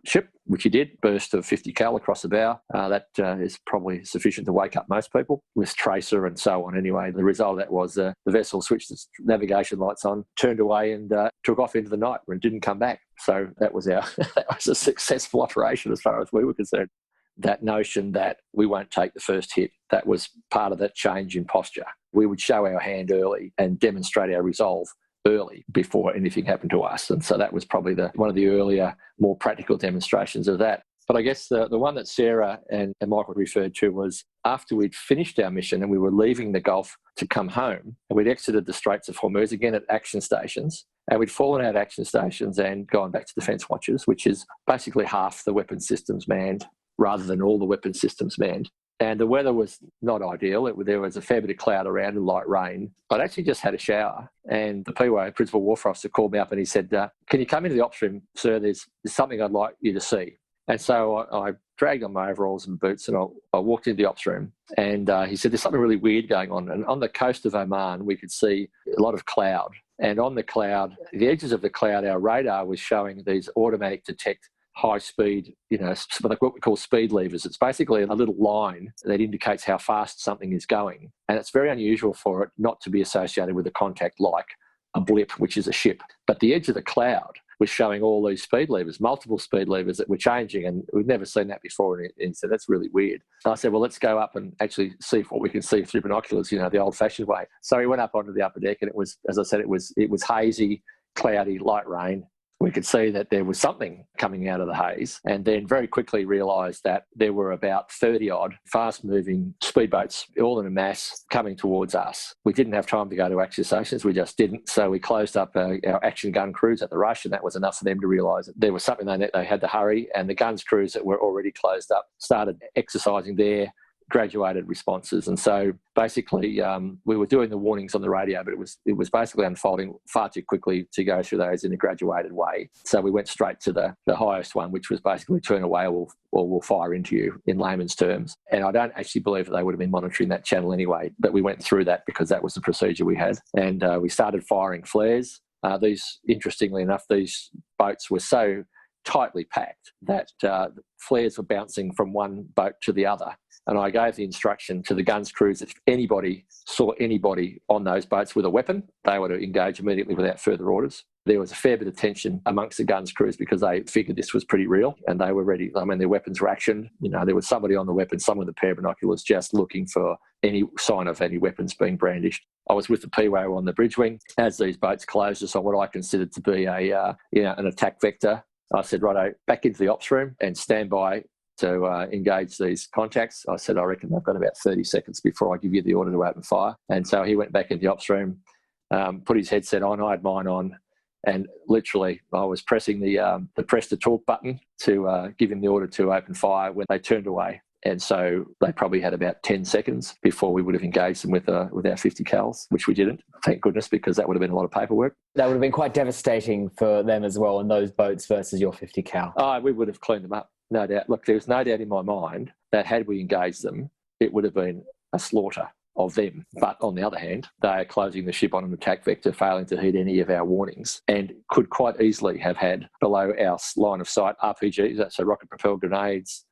ship, which he did, burst of 50 cal across the bow. That is probably sufficient to wake up most people with tracer and so on. Anyway, the result of that was the vessel switched its navigation lights on, turned away and took off into the night and didn't come back. So that was that was a successful operation as far as we were concerned. That notion that we won't take the first hit, that was part of that change in posture. We would show our hand early and demonstrate our resolve early before anything happened to us. And so that was probably one of the earlier, more practical demonstrations of that. But I guess the one that Sarah and Michael referred to was after we'd finished our mission and we were leaving the Gulf to come home, and we'd exited the Straits of Hormuz again at action stations, and we'd fallen out action stations and gone back to defence watches, which is basically half the weapon systems manned rather than all the weapon systems manned. And the weather was not ideal. There was a fair bit of cloud around and light rain. I'd actually just had a shower, and the PWO, Principal Warfare Officer, called me up and he said, can you come into the ops room, sir? There's something I'd like you to see. And so I dragged on my overalls and boots and I walked into the ops room, and he said, there's something really weird going on. And on the coast of Oman, we could see a lot of cloud. And on the cloud, the edges of the cloud, our radar was showing these automatic detect high speed, what we call speed levers. It's basically a little line that indicates how fast something is going. And it's very unusual for it not to be associated with a contact like a blip, which is a ship. But the edge of the cloud was showing all these speed levers, multiple speed levers that were changing, and we'd never seen that before. And he said, that's really weird. And I said, well, let's go up and actually see what we can see through binoculars, the old-fashioned way. So he went up onto the upper deck, and it was, as I said, it was hazy, cloudy, light rain. We could see that there was something coming out of the haze, and then very quickly realised that there were about 30-odd fast-moving speedboats, all in a mass, coming towards us. We didn't have time to go to action stations. We just didn't. So we closed up our action gun crews at the rush, and that was enough for them to realise that there was something they had to hurry, and the guns crews that were already closed up started exercising their graduated responses. And so basically we were doing the warnings on the radio, but it was basically unfolding far too quickly to go through those in a graduated way. So we went straight to the highest one, which was basically turn away or we'll fire into you, in layman's terms. And I don't actually believe that they would have been monitoring that channel anyway, but we went through that because that was the procedure we had. And we started firing flares. Interestingly enough, these boats were so tightly packed that flares were bouncing from one boat to the other. And I gave the instruction to the guns crews that if anybody saw anybody on those boats with a weapon, they were to engage immediately without further orders. There was a fair bit of tension amongst the guns crews because they figured this was pretty real and they were ready. I mean, their weapons were actioned. There was somebody on the weapon, someone with a pair of binoculars just looking for any sign of any weapons being brandished. I was with the PWO on the bridge wing as these boats closed us on what I considered to be an attack vector. I said, righto, back into the ops room and stand by to engage these contacts. I said, I reckon they've got about 30 seconds before I give you the order to open fire. And so he went back into the ops room, put his headset on, I had mine on, and literally I was pressing the press to talk button to give him the order to open fire when they turned away. And so they probably had about 10 seconds before we would have engaged them with our 50 cals, which we didn't, thank goodness, because that would have been a lot of paperwork. That would have been quite devastating for them as well, and those boats versus your 50 cal. Oh, we would have cleaned them up, no doubt. Look, there's no doubt in my mind that had we engaged them, it would have been a slaughter of them. But on the other hand, they are closing the ship on an attack vector, failing to heed any of our warnings, and could quite easily have had below our line of sight RPGs, that's rocket propelled grenades,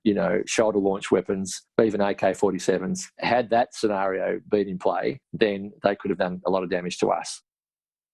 shoulder launch weapons, even AK-47s. Had that scenario been in play, then they could have done a lot of damage to us.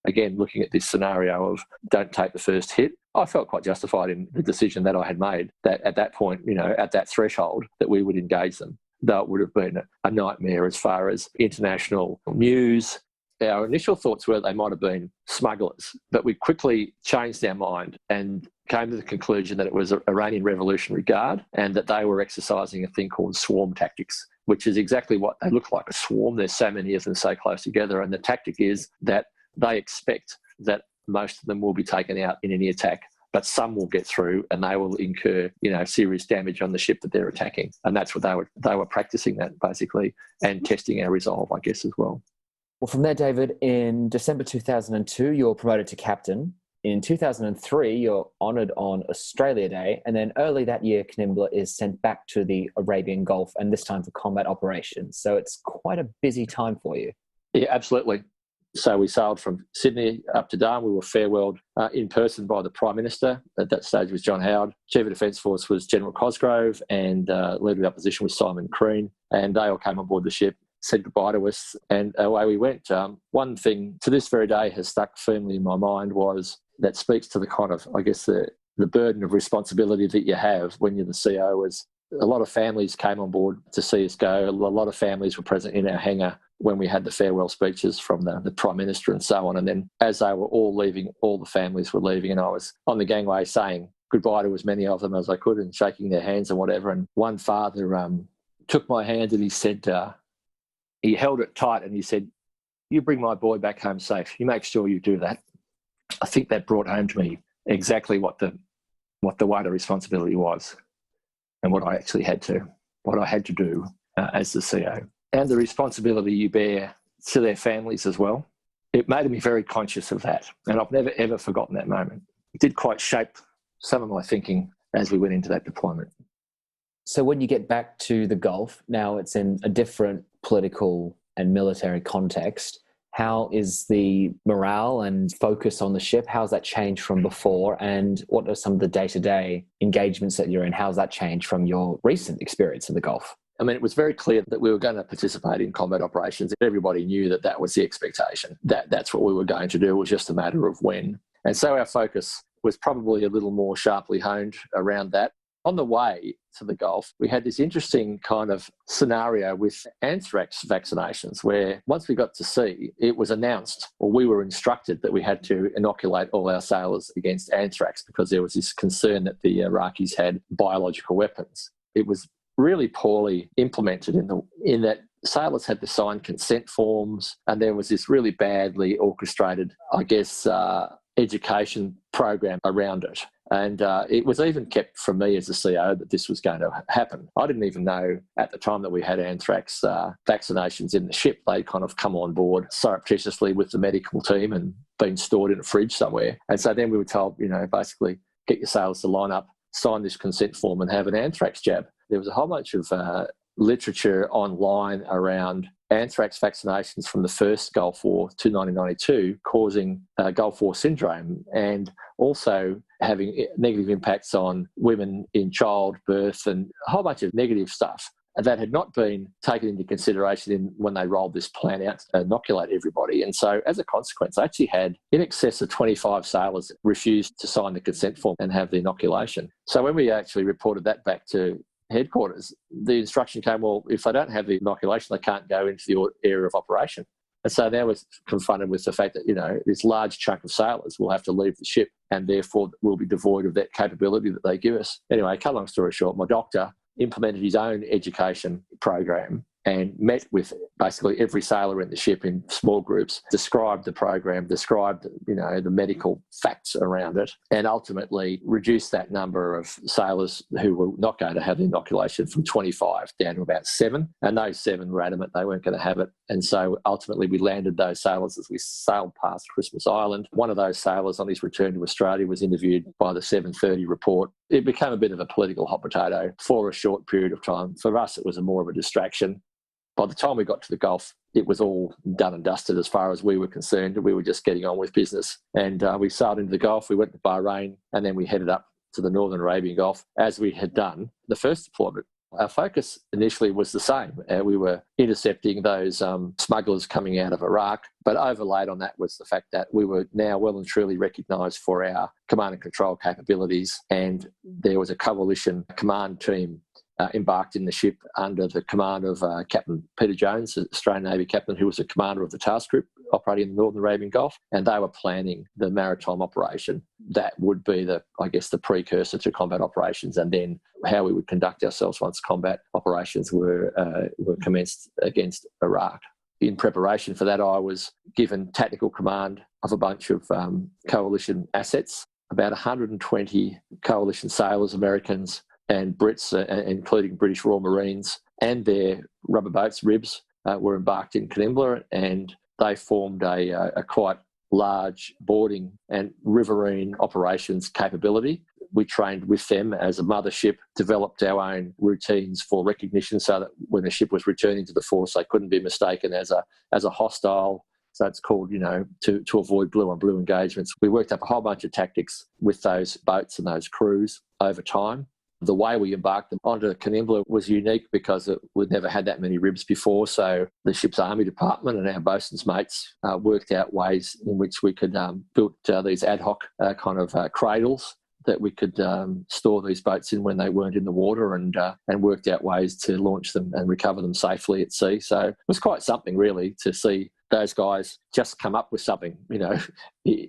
Again, looking at this scenario of don't take the first hit, I felt quite justified in the decision that I had made, that at that point, at that threshold, that we would engage them. Though it would have been a nightmare as far as international news. Our initial thoughts were they might have been smugglers, but we quickly changed our mind and came to the conclusion that it was Iranian Revolutionary Guard and that they were exercising a thing called swarm tactics, which is exactly what they look like, a swarm. There's so many of them so close together, and the tactic is that they expect that most of them will be taken out in any attack, but some will get through and they will incur, serious damage on the ship that they're attacking. And that's what they were practicing that basically, and testing our resolve, I guess, as well. Well, from there, David, in December 2002, you're promoted to captain. In 2003, you're honoured on Australia Day. And then early that year, Knimbler is sent back to the Arabian Gulf, and this time for combat operations. So it's quite a busy time for you. Yeah, absolutely. So we sailed from Sydney up to Darwin. We were farewelled in person by the Prime Minister. At that stage was John Howard. Chief of Defence Force was General Cosgrove, and Leader of the Opposition was Simon Crean. And they all came on board the ship, said goodbye to us, and away we went. One thing to this very day has stuck firmly in my mind was that speaks to the kind of, I guess, the burden of responsibility that you have when you're the CO. Was a lot of families came on board to see us go. A lot of families were present in our hangar when we had the farewell speeches from the Prime Minister and so on. And then as they were all leaving, all the families were leaving, and I was on the gangway saying goodbye to as many of them as I could and shaking their hands and whatever. And one father took my hand and he said, he held it tight and he said, "You bring my boy back home safe. You make sure you do that." I think that brought home to me exactly what the weight of responsibility was and what I actually had to do as the CO. And the responsibility you bear to their families as well. It made me very conscious of that. And I've never, ever forgotten that moment. It did quite shape some of my thinking as we went into that deployment. So when you get back to the Gulf, now it's in a different political and military context. How is the morale and focus on the ship? How's that changed from before? And what are some of the day-to-day engagements that you're in? How's that changed from your recent experience in the Gulf? I mean, it was very clear that we were going to participate in combat operations. Everybody knew that was the expectation, that's what we were going to do. It was just a matter of when. And so our focus was probably a little more sharply honed around that. On the way to the Gulf, we had this interesting kind of scenario with anthrax vaccinations where once we got to sea, it was announced, or we were instructed, that we had to inoculate all our sailors against anthrax because there was this concern that the Iraqis had biological weapons. It was really poorly implemented in that sailors had to sign consent forms, and there was this really badly orchestrated, I guess, education program around it. And it was even kept from me as a CO that this was going to happen. I didn't even know at the time that we had anthrax vaccinations in the ship. They'd kind of come on board surreptitiously with the medical team and been stored in a fridge somewhere. And so then we were told, basically get your sailors to line up, sign this consent form and have an anthrax jab. There was a whole bunch of literature online around anthrax vaccinations from the first Gulf War to 1992 causing Gulf War syndrome, and also having negative impacts on women in childbirth and a whole bunch of negative stuff that had not been taken into consideration when they rolled this plan out to inoculate everybody. And so as a consequence, I actually had in excess of 25 sailors refused to sign the consent form and have the inoculation. So when we actually reported that back to headquarters, the instruction came, well, if they don't have the inoculation, they can't go into the area of operation. And so now we're confronted with the fact that, this large chunk of sailors will have to leave the ship and therefore will be devoid of that capability that they give us. Anyway, cut long story short, my doctor implemented his own education program and met with basically every sailor in the ship in small groups, described the program, described, the medical facts around it, and ultimately reduced that number of sailors who were not going to have the inoculation from 25 down to about 7. And those 7 were adamant they weren't going to have it. And so ultimately we landed those sailors as we sailed past Christmas Island. One of those sailors on his return to Australia was interviewed by the 7:30 report. It became a bit of a political hot potato for a short period of time. For us, it was more of a distraction. By the time we got to the Gulf, it was all done and dusted as far as we were concerned. We were just getting on with business. And we sailed into the Gulf, we went to Bahrain, and then we headed up to the Northern Arabian Gulf, as we had done the first deployment. Our focus initially was the same. We were intercepting those smugglers coming out of Iraq, but overlaid on that was the fact that we were now well and truly recognised for our command and control capabilities, and there was a coalition command team embarked in the ship under the command of Captain Peter Jones, the Australian Navy captain, who was the commander of the task group operating in the Northern Arabian Gulf, and they were planning the maritime operation that would be the precursor to combat operations, and then how we would conduct ourselves once combat operations were commenced against Iraq. In preparation for that, I was given tactical command of a bunch of coalition assets, about 120 coalition sailors, Americans and Brits, including British Royal Marines, and their rubber boats, RIBs, were embarked in Canimbla, and they formed a quite large boarding and riverine operations capability. We trained with them as a mothership, developed our own routines for recognition so that when the ship was returning to the force, they couldn't be mistaken as a hostile. So it's called, to avoid blue-on-blue engagements. We worked up a whole bunch of tactics with those boats and those crews over time. The way we embarked them onto Canimbla was unique because we'd never had that many RIBs before. So the ship's army department and our bosun's mates worked out ways in which we could build these ad hoc cradles that we could store these boats in when they weren't in the water, and worked out ways to launch them and recover them safely at sea. So it was quite something really to see those guys just come up with something,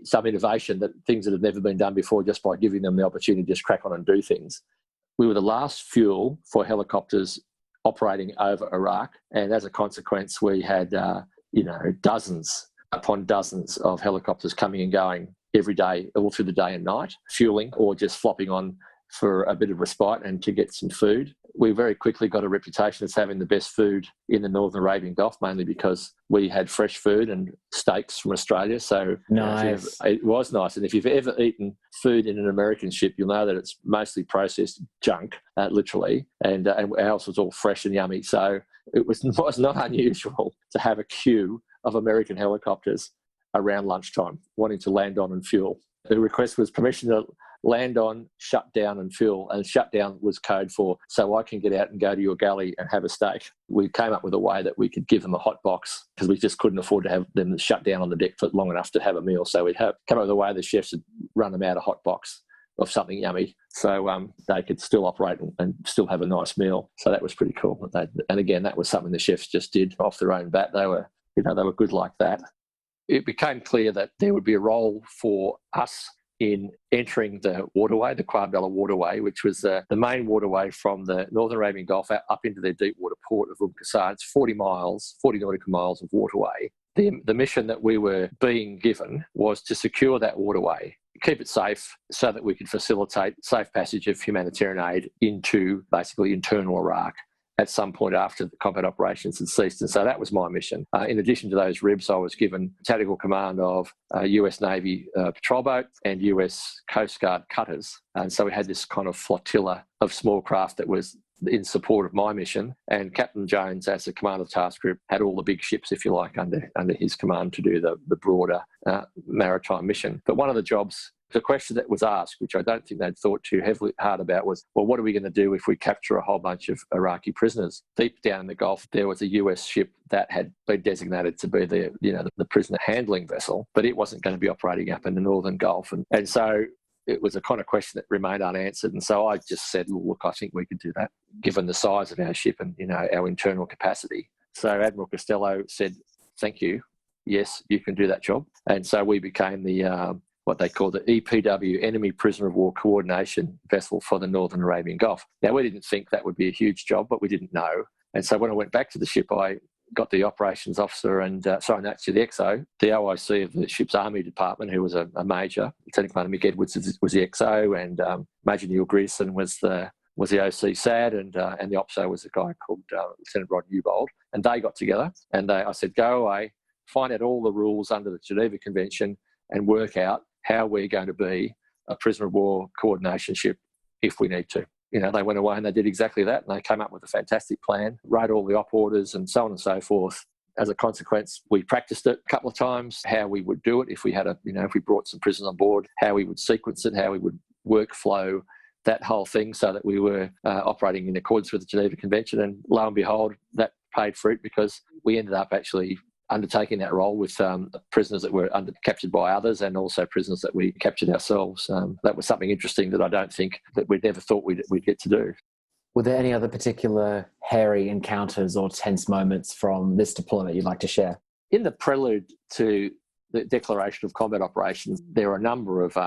some innovation, that things that had never been done before, just by giving them the opportunity to just crack on and do things. We were the last fuel for helicopters operating over Iraq, and as a consequence, we had dozens upon dozens of helicopters coming and going every day, all through the day and night, fueling or just flopping on for a bit of respite and to get some food. We very quickly got a reputation as having the best food in the Northern Arabian Gulf, mainly because we had fresh food and steaks from Australia. So nice. It was nice. And if you've ever eaten food in an American ship, you'll know that it's mostly processed junk, literally, and ours was all fresh and yummy. So it was not unusual to have a queue of American helicopters around lunchtime wanting to land on and fuel. The request was permission to land on, shut down and fuel, and shut down was code for so I can get out and go to your galley and have a steak. We came up with a way that we could give them a hot box because we just couldn't afford to have them shut down on the deck for long enough to have a meal. So we'd come up with a way the chefs would run them out a hot box of something yummy so they could still operate and still have a nice meal. So that was pretty cool. And again, that was something the chefs just did off their own bat. They were good like that. It became clear that there would be a role for us in entering the waterway, the Quabella waterway, which was the main waterway from the Northern Arabian Gulf up into their deep water port of Qasr. It's 40 nautical miles of waterway. The mission that we were being given was to secure that waterway, keep it safe so that we could facilitate safe passage of humanitarian aid into basically internal Iraq at some point after the combat operations had ceased. And so that was my mission. In addition to those RIBs, I was given tactical command of US Navy patrol boat and US Coast Guard cutters. And so we had this kind of flotilla of small craft that was in support of my mission. And Captain Jones, as the commander of the task group, had all the big ships, if you like, under his command to do the broader maritime mission. But one of the jobs, the question that was asked, which I don't think they'd thought too hard about, was, well, what are we going to do if we capture a whole bunch of Iraqi prisoners? Deep down in the Gulf, there was a US ship that had been designated to be the prisoner handling vessel, but it wasn't going to be operating up in the Northern Gulf. And so it was a kind of question that remained unanswered. And so I just said, look, I think we could do that, given the size of our ship and, our internal capacity. So Admiral Costello said, thank you. Yes, you can do that job. And so we became the what they call the EPW, Enemy Prisoner of War Coordination Vessel for the Northern Arabian Gulf. Now, we didn't think that would be a huge job, but we didn't know. And so when I went back to the ship, I got the operations officer and, the XO, the OIC of the ship's army department, who was a major. Lieutenant Commander Mick Edwards was the XO, and Major Neil Grierson was the OC SAD, and the OPSO was a guy called Lieutenant Rod Newbold. And they got together, and I said, go away, find out all the rules under the Geneva Convention and work out how we're going to be a prisoner of war coordination ship if we need to. They went away and they did exactly that, and they came up with a fantastic plan, wrote all the op orders and so on and so forth. As a consequence, we practiced it a couple of times, how we would do it if we had if we brought some prisoners on board, how we would sequence it, how we would workflow that whole thing so that we were operating in accordance with the Geneva Convention. And lo and behold, that paid fruit, because we ended up actually undertaking that role with prisoners that were captured by others, and also prisoners that we captured ourselves. That was something interesting that I don't think that we'd never thought we'd get to do. Were there any other particular hairy encounters or tense moments from this deployment you'd like to share? In the prelude to the declaration of combat operations, there are a number of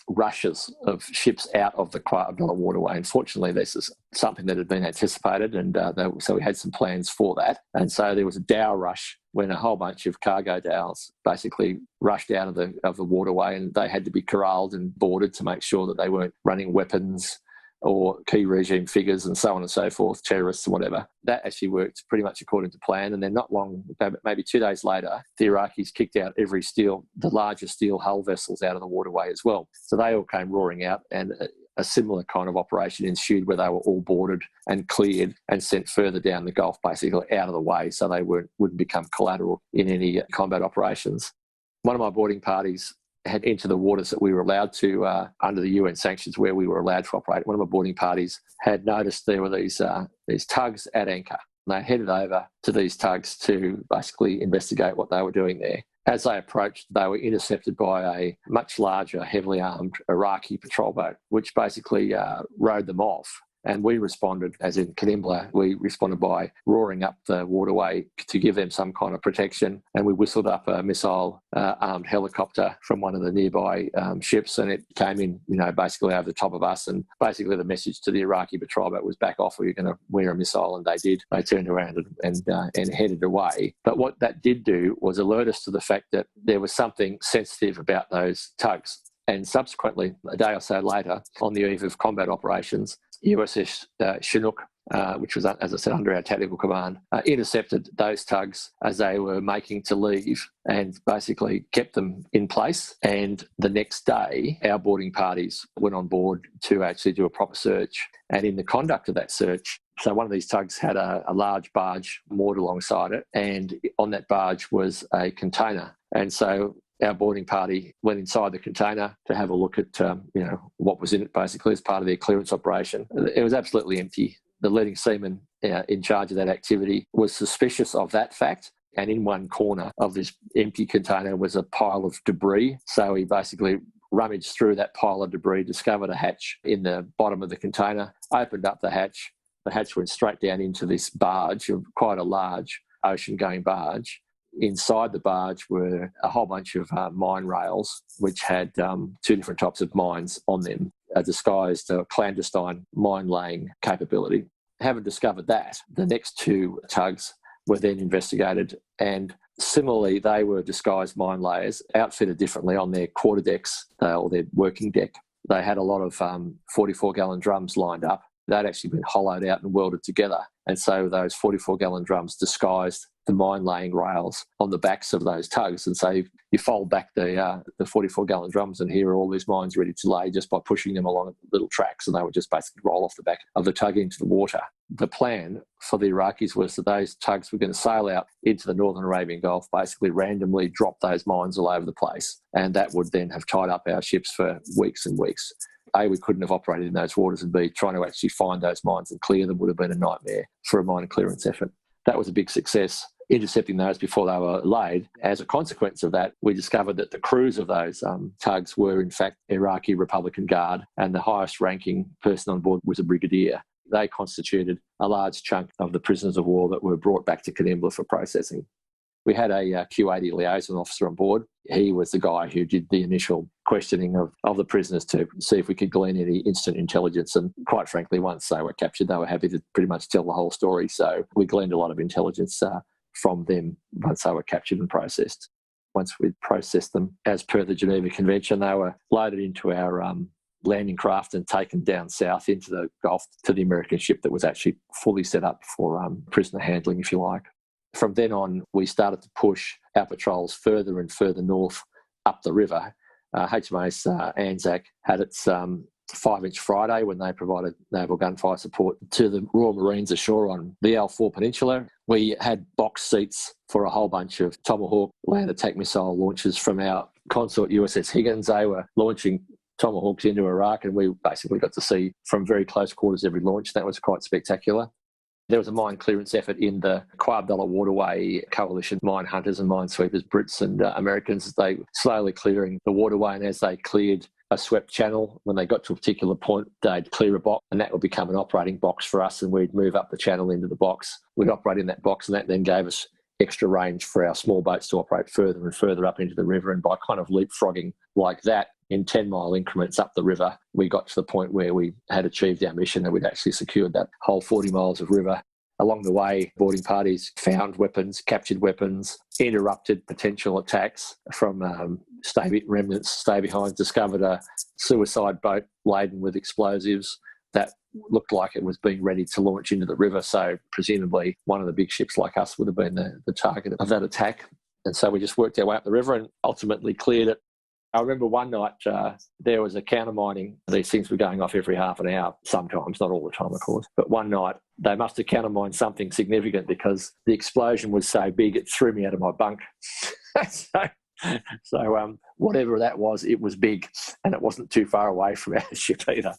rushes of ships out of the Quiet Abdullah waterway. Unfortunately, this is something that had been anticipated, and so we had some plans for that. And so there was a dhow rush when a whole bunch of cargo dhows basically rushed out of the waterway, and they had to be corralled and boarded to make sure that they weren't running weapons or key regime figures and so on and so forth, terrorists and whatever. That actually worked pretty much according to plan. And then not long, maybe 2 days later, the Iraqis kicked out the larger steel hull vessels out of the waterway as well. So they all came roaring out, and a similar kind of operation ensued where they were all boarded and cleared and sent further down the Gulf, basically out of the way, so they wouldn't become collateral in any combat operations. One of my boarding parties had entered the waters that we were allowed to, under the UN sanctions, where we were allowed to operate. One of my boarding parties had noticed there were these tugs at anchor. And they headed over to these tugs to basically investigate what they were doing there. As they approached, they were intercepted by a much larger, heavily armed Iraqi patrol boat, which basically rowed them off. And we responded, as in Kanimbla, we responded by roaring up the waterway to give them some kind of protection. And we whistled up a missile-armed helicopter from one of the nearby ships, and it came in, basically over the top of us. And basically the message to the Iraqi patrol boat was back off, we're going to wear a missile, and they did. They turned around and headed away. But what that did do was alert us to the fact that there was something sensitive about those tugs. And subsequently, a day or so later, on the eve of combat operations, USS Chinook, which was, as I said, under our tactical command, intercepted those tugs as they were making to leave and basically kept them in place. And the next day, our boarding parties went on board to actually do a proper search. And in the conduct of that search, so one of these tugs had a large barge moored alongside it, and on that barge was a container. And so our boarding party went inside the container to have a look at, what was in it, basically, as part of their clearance operation. It was absolutely empty. The leading seaman in charge of that activity was suspicious of that fact. And in one corner of this empty container was a pile of debris. So he basically rummaged through that pile of debris, discovered a hatch in the bottom of the container, opened up the hatch. The hatch went straight down into this barge, quite a large ocean-going barge. Inside the barge were a whole bunch of mine rails, which had 2 different types of mines on them, a disguised clandestine mine-laying capability. Having discovered that, the next 2 tugs were then investigated, and similarly, they were disguised mine layers, outfitted differently on their quarterdecks or their working deck. They had a lot of 44-gallon drums lined up. They'd actually been hollowed out and welded together. And so those 44-gallon drums disguised the mine-laying rails on the backs of those tugs. And so you fold back the 44-gallon drums, and here are all these mines ready to lay just by pushing them along little tracks, and they would just basically roll off the back of the tug into the water. The plan for the Iraqis was that those tugs were going to sail out into the Northern Arabian Gulf, basically randomly drop those mines all over the place, and that would then have tied up our ships for weeks and weeks. A, we couldn't have operated in those waters, and B, trying to actually find those mines and clear them would have been a nightmare for a mine clearance effort. That was a big success, intercepting those before they were laid. As a consequence of that, we discovered that the crews of those tugs were in fact Iraqi Republican Guard, and the highest ranking person on board was a brigadier. They constituted a large chunk of the prisoners of war that were brought back to Kanimbla for processing. We had a Q80 liaison officer on board. He was the guy who did the initial questioning of the prisoners to see if we could glean any instant intelligence. And quite frankly, once they were captured, they were happy to pretty much tell the whole story. So we gleaned a lot of intelligence from them once they were captured and processed. Once we'd processed them, as per the Geneva Convention, they were loaded into our landing craft and taken down south into the Gulf to the American ship that was actually fully set up for prisoner handling, if you like. From then on, we started to push our patrols further and further north up the river. HMAS Anzac had its 5-inch Friday when they provided naval gunfire support to the Royal Marines ashore on the L4 Peninsula. We had box seats for a whole bunch of Tomahawk land attack missile launches from our consort USS Higgins. They were launching Tomahawks into Iraq, and we basically got to see from very close quarters every launch. That was quite spectacular. There was a mine clearance effort in the Quabdullah waterway. Coalition mine hunters and minesweepers, Brits and Americans, they slowly clearing the waterway, and as they cleared a swept channel, when they got to a particular point, they'd clear a box, and that would become an operating box for us, and we'd move up the channel into the box. We'd operate in that box, and that then gave us extra range for our small boats to operate further and further up into the river. And by kind of leapfrogging like that in 10-mile increments up the river, we got to the point where we had achieved our mission, and we'd actually secured that whole 40 miles of river. Along the way, boarding parties found weapons, captured weapons, interrupted potential attacks from remnants, stay-behinds, discovered a suicide boat laden with explosives that looked like it was being ready to launch into the river. So presumably one of the big ships like us would have been the target of that attack. And so we just worked our way up the river and ultimately cleared it. I remember one night there was a countermining. These things were going off every half an hour, sometimes, not all the time, of course. But one night they must have countermined something significant because the explosion was so big it threw me out of my bunk. so whatever that was, it was big, and it wasn't too far away from our ship either.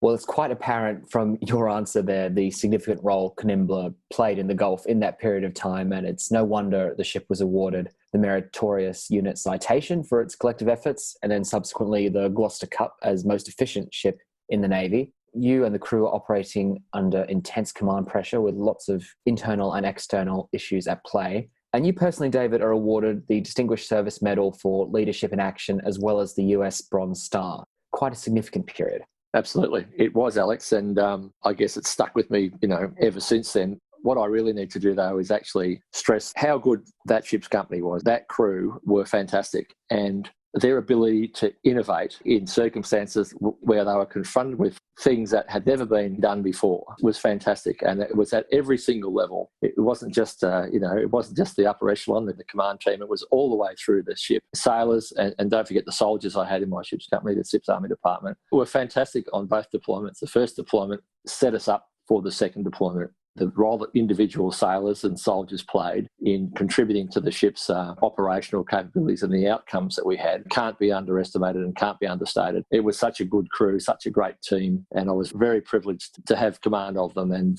Well, it's quite apparent from your answer there the significant role Canimbla played in the Gulf in that period of time, and it's no wonder the ship was awarded the Meritorious Unit Citation for its collective efforts, and then subsequently the Gloucester Cup as most efficient ship in the Navy. You and the crew are operating under intense command pressure with lots of internal and external issues at play. And you personally, David, are awarded the Distinguished Service Medal for Leadership in Action, as well as the US Bronze Star. Quite a significant period. Absolutely. It was, Alex, and I guess it's stuck with me, ever since then. What I really need to do, though, is actually stress how good that ship's company was. That crew were fantastic, and their ability to innovate in circumstances where they were confronted with things that had never been done before was fantastic. And it was at every single level. It wasn't just, it wasn't just the upper echelon, the command team. It was all the way through the ship. Sailors, and don't forget the soldiers I had in my ship's company, the Ship's Army Department, were fantastic on both deployments. The first deployment set us up for the second deployment. The role that individual sailors and soldiers played in contributing to the ship's operational capabilities and the outcomes that we had can't be underestimated and can't be understated. It was such a good crew, such a great team, and I was very privileged to have command of them, and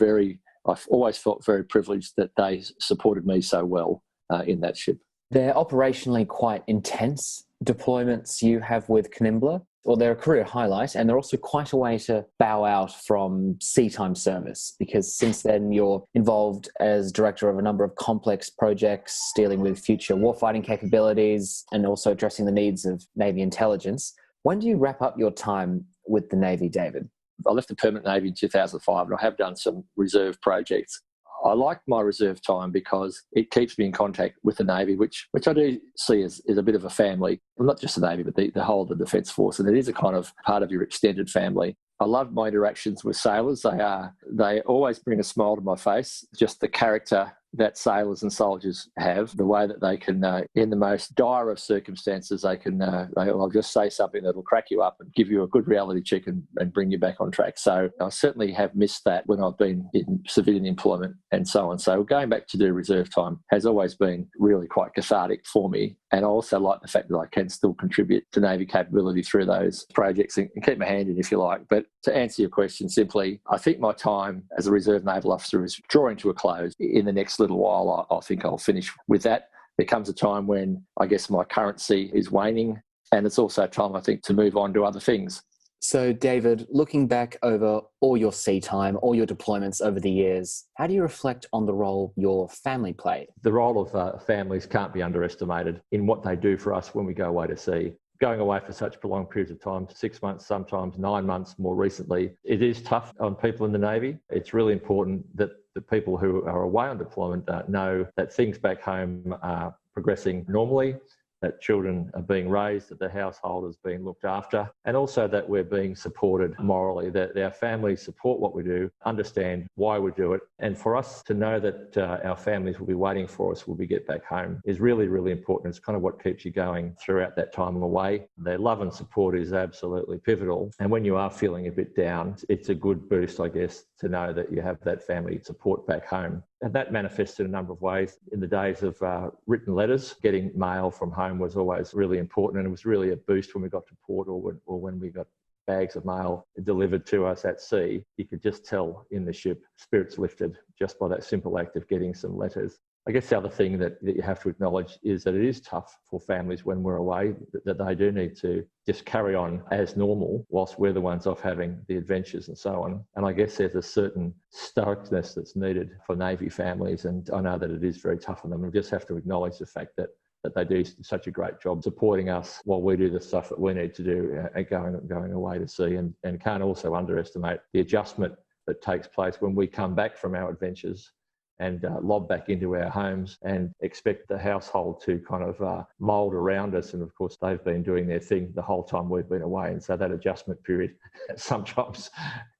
I've always felt very privileged that they supported me so well in that ship. They're operationally quite intense deployments you have with Canimbla. Well, they're a career highlight, and they're also quite a way to bow out from sea-time service, because since then you're involved as director of a number of complex projects dealing with future warfighting capabilities and also addressing the needs of Navy intelligence. When do you wrap up your time with the Navy, David? I left the permanent Navy in 2005, and I have done some reserve projects. I like my reserve time because it keeps me in contact with the Navy, which I do see as a bit of a family. Well, not just the Navy, but the whole of the Defence Force. And it is a kind of part of your extended family. I love my interactions with sailors. They always bring a smile to my face. Just the character that sailors and soldiers have, the way that they can, in the most dire of circumstances, they'll just say something that'll crack you up and give you a good reality check and bring you back on track. So I certainly have missed that when I've been in civilian employment and so on. So going back to do reserve time has always been really quite cathartic for me. And I also like the fact that I can still contribute to Navy capability through those projects and keep my hand in, if you like. But to answer your question simply, I think my time as a reserve naval officer is drawing to a close. In the next little while, I think I'll finish with that. There comes a time when I guess my currency is waning, and it's also time, I think, to move on to other things. So, David, looking back over all your sea time, all your deployments over the years, how do you reflect on the role your family played? The role of families can't be underestimated in what they do for us when we go away to sea. Going away for such prolonged periods of time, 6 months, sometimes 9 months more recently, it is tough on people in the Navy. It's really important that the people who are away on deployment know that things back home are progressing normally, that children are being raised, that the household is being looked after, and also that we're being supported morally, that our families support what we do, understand why we do it. And for us to know that our families will be waiting for us when we get back home is really, really important. It's kind of what keeps you going throughout that time away. Their love and support is absolutely pivotal. And when you are feeling a bit down, it's a good boost, I guess, to know that you have that family support back home. And that manifests in a number of ways. In the days of written letters, getting mail from home was always really important, and it was really a boost when we got to port or when we got bags of mail delivered to us at sea. You could just tell in the ship, spirits lifted just by that simple act of getting some letters. I guess the other thing that you have to acknowledge is that it is tough for families when we're away, that they do need to just carry on as normal whilst we're the ones off having the adventures and so on. And I guess there's a certain stoicness that's needed for Navy families, and I know that it is very tough on them. We just have to acknowledge the fact that they do such a great job supporting us while we do the stuff that we need to do going away to sea, and can't also underestimate the adjustment that takes place when we come back from our adventures and lob back into our homes and expect the household to kind of mould around us. And of course, they've been doing their thing the whole time we've been away. And so that adjustment period sometimes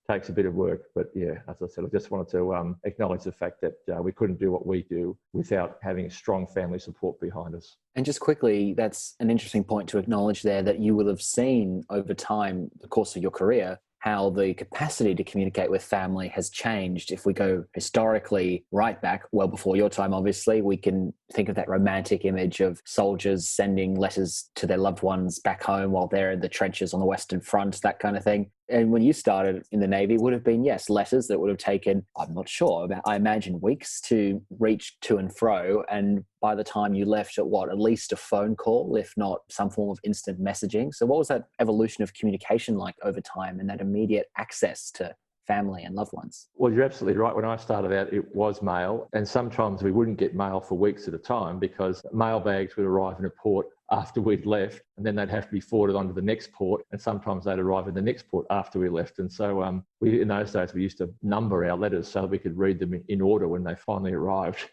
takes a bit of work. But yeah, as I said, I just wanted to acknowledge the fact that we couldn't do what we do without having strong family support behind us. And just quickly, that's an interesting point to acknowledge there, that you will have seen over time, the course of your career, how the capacity to communicate with family has changed. If we go historically right back, well before your time, obviously, we can think of that romantic image of soldiers sending letters to their loved ones back home while they're in the trenches on the Western Front, that kind of thing. And when you started in the Navy, it would have been, yes, letters that would have taken, I'm not sure, I imagine weeks to reach to and fro. And by the time you left, at least a phone call, if not some form of instant messaging. So what was that evolution of communication like over time, and that immediate access to family and loved ones? Well, you're absolutely right. When I started out, it was mail, and sometimes we wouldn't get mail for weeks at a time because mail bags would arrive in a port after we'd left, and then they'd have to be forwarded onto the next port, and sometimes they'd arrive in the next port after we left. And so in those days, we used to number our letters so we could read them in order when they finally arrived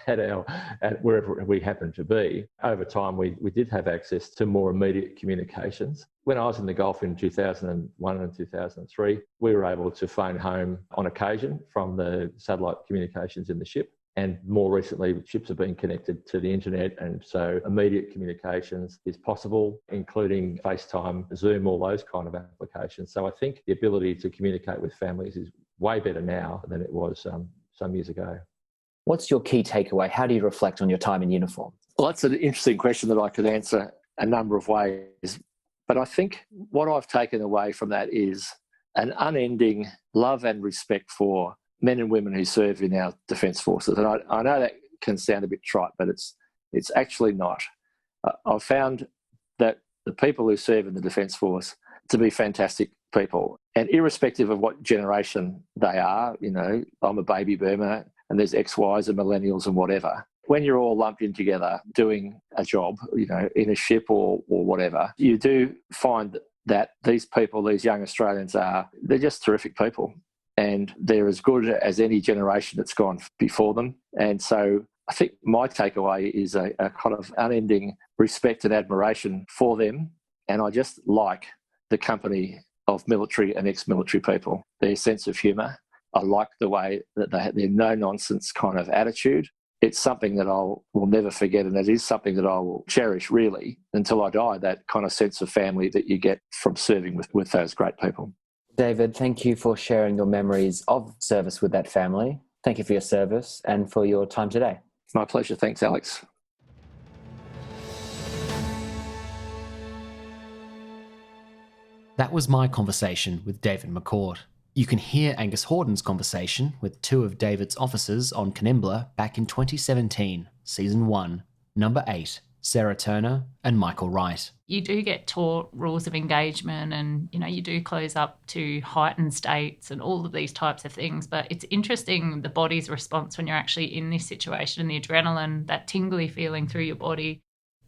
at wherever we happened to be. Over time, we did have access to more immediate communications. When I was in the Gulf in 2001 and 2003, we were able to phone home on occasion from the satellite communications in the ship. And more recently, ships have been connected to the internet, and so immediate communications is possible, including FaceTime, Zoom, all those kind of applications. So I think the ability to communicate with families is way better now than it was some years ago. What's your key takeaway? How do you reflect on your time in uniform? Well, that's an interesting question that I could answer a number of ways. But I think what I've taken away from that is an unending love and respect for men and women who serve in our Defence Forces. And I know that can sound a bit trite, but it's actually not. I've found that the people who serve in the Defence Force to be fantastic people. And irrespective of what generation they are, I'm a baby boomer and there's XYs and millennials and whatever. When you're all lumped in together doing a job, in a ship or whatever, you do find that these people, these young Australians they're just terrific people. And they're as good as any generation that's gone before them. And so I think my takeaway is a kind of unending respect and admiration for them. And I just like the company of military and ex-military people, their sense of humour. I like the way that they have their no-nonsense kind of attitude. It's something that will never forget, and it is something that I will cherish really until I die, that kind of sense of family that you get from serving with those great people. David, thank you for sharing your memories of service with that family. Thank you for your service and for your time today. My pleasure. Thanks, Alex. That was my conversation with David McCourt. You can hear Angus Horton's conversation with two of David's officers on Canimbla back in 2017, Season 1, Number 8, Sarah Turner, and Michael Wright. You do get taught rules of engagement and, you do close up to heightened states and all of these types of things. But it's interesting the body's response when you're actually in this situation, the adrenaline, that tingly feeling through your body.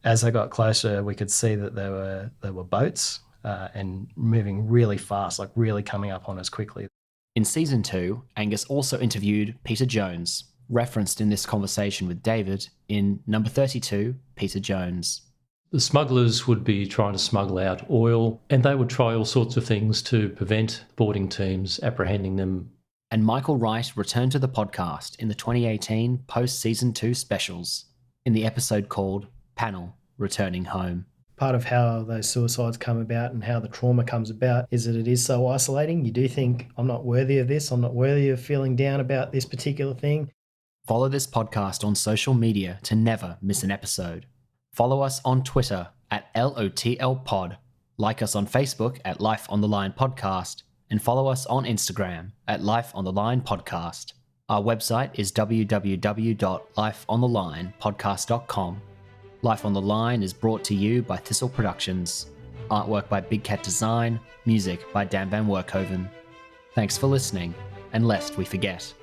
As they got closer, we could see that there were boats and moving really fast, like really coming up on us quickly. In Season 2, Angus also interviewed Peter Jones, referenced in this conversation with David in number 32, Peter Jones. The smugglers would be trying to smuggle out oil, and they would try all sorts of things to prevent boarding teams apprehending them. And Michael Wright returned to the podcast in the 2018 post-Season 2 specials, in the episode called Panel, Returning Home. Part of how those suicides come about and how the trauma comes about is that it is so isolating. You do think, I'm not worthy of this, I'm not worthy of feeling down about this particular thing. Follow this podcast on social media to never miss an episode. Follow us on Twitter at LOTLpod, like us on Facebook at Life on the Line Podcast, and follow us on Instagram at Life on the Line Podcast. Our website is www.lifeonthelinepodcast.com. Life on the Line is brought to you by Thistle Productions. Artwork by Big Cat Design, music by Dan Van Werkhoven. Thanks for listening, and lest we forget.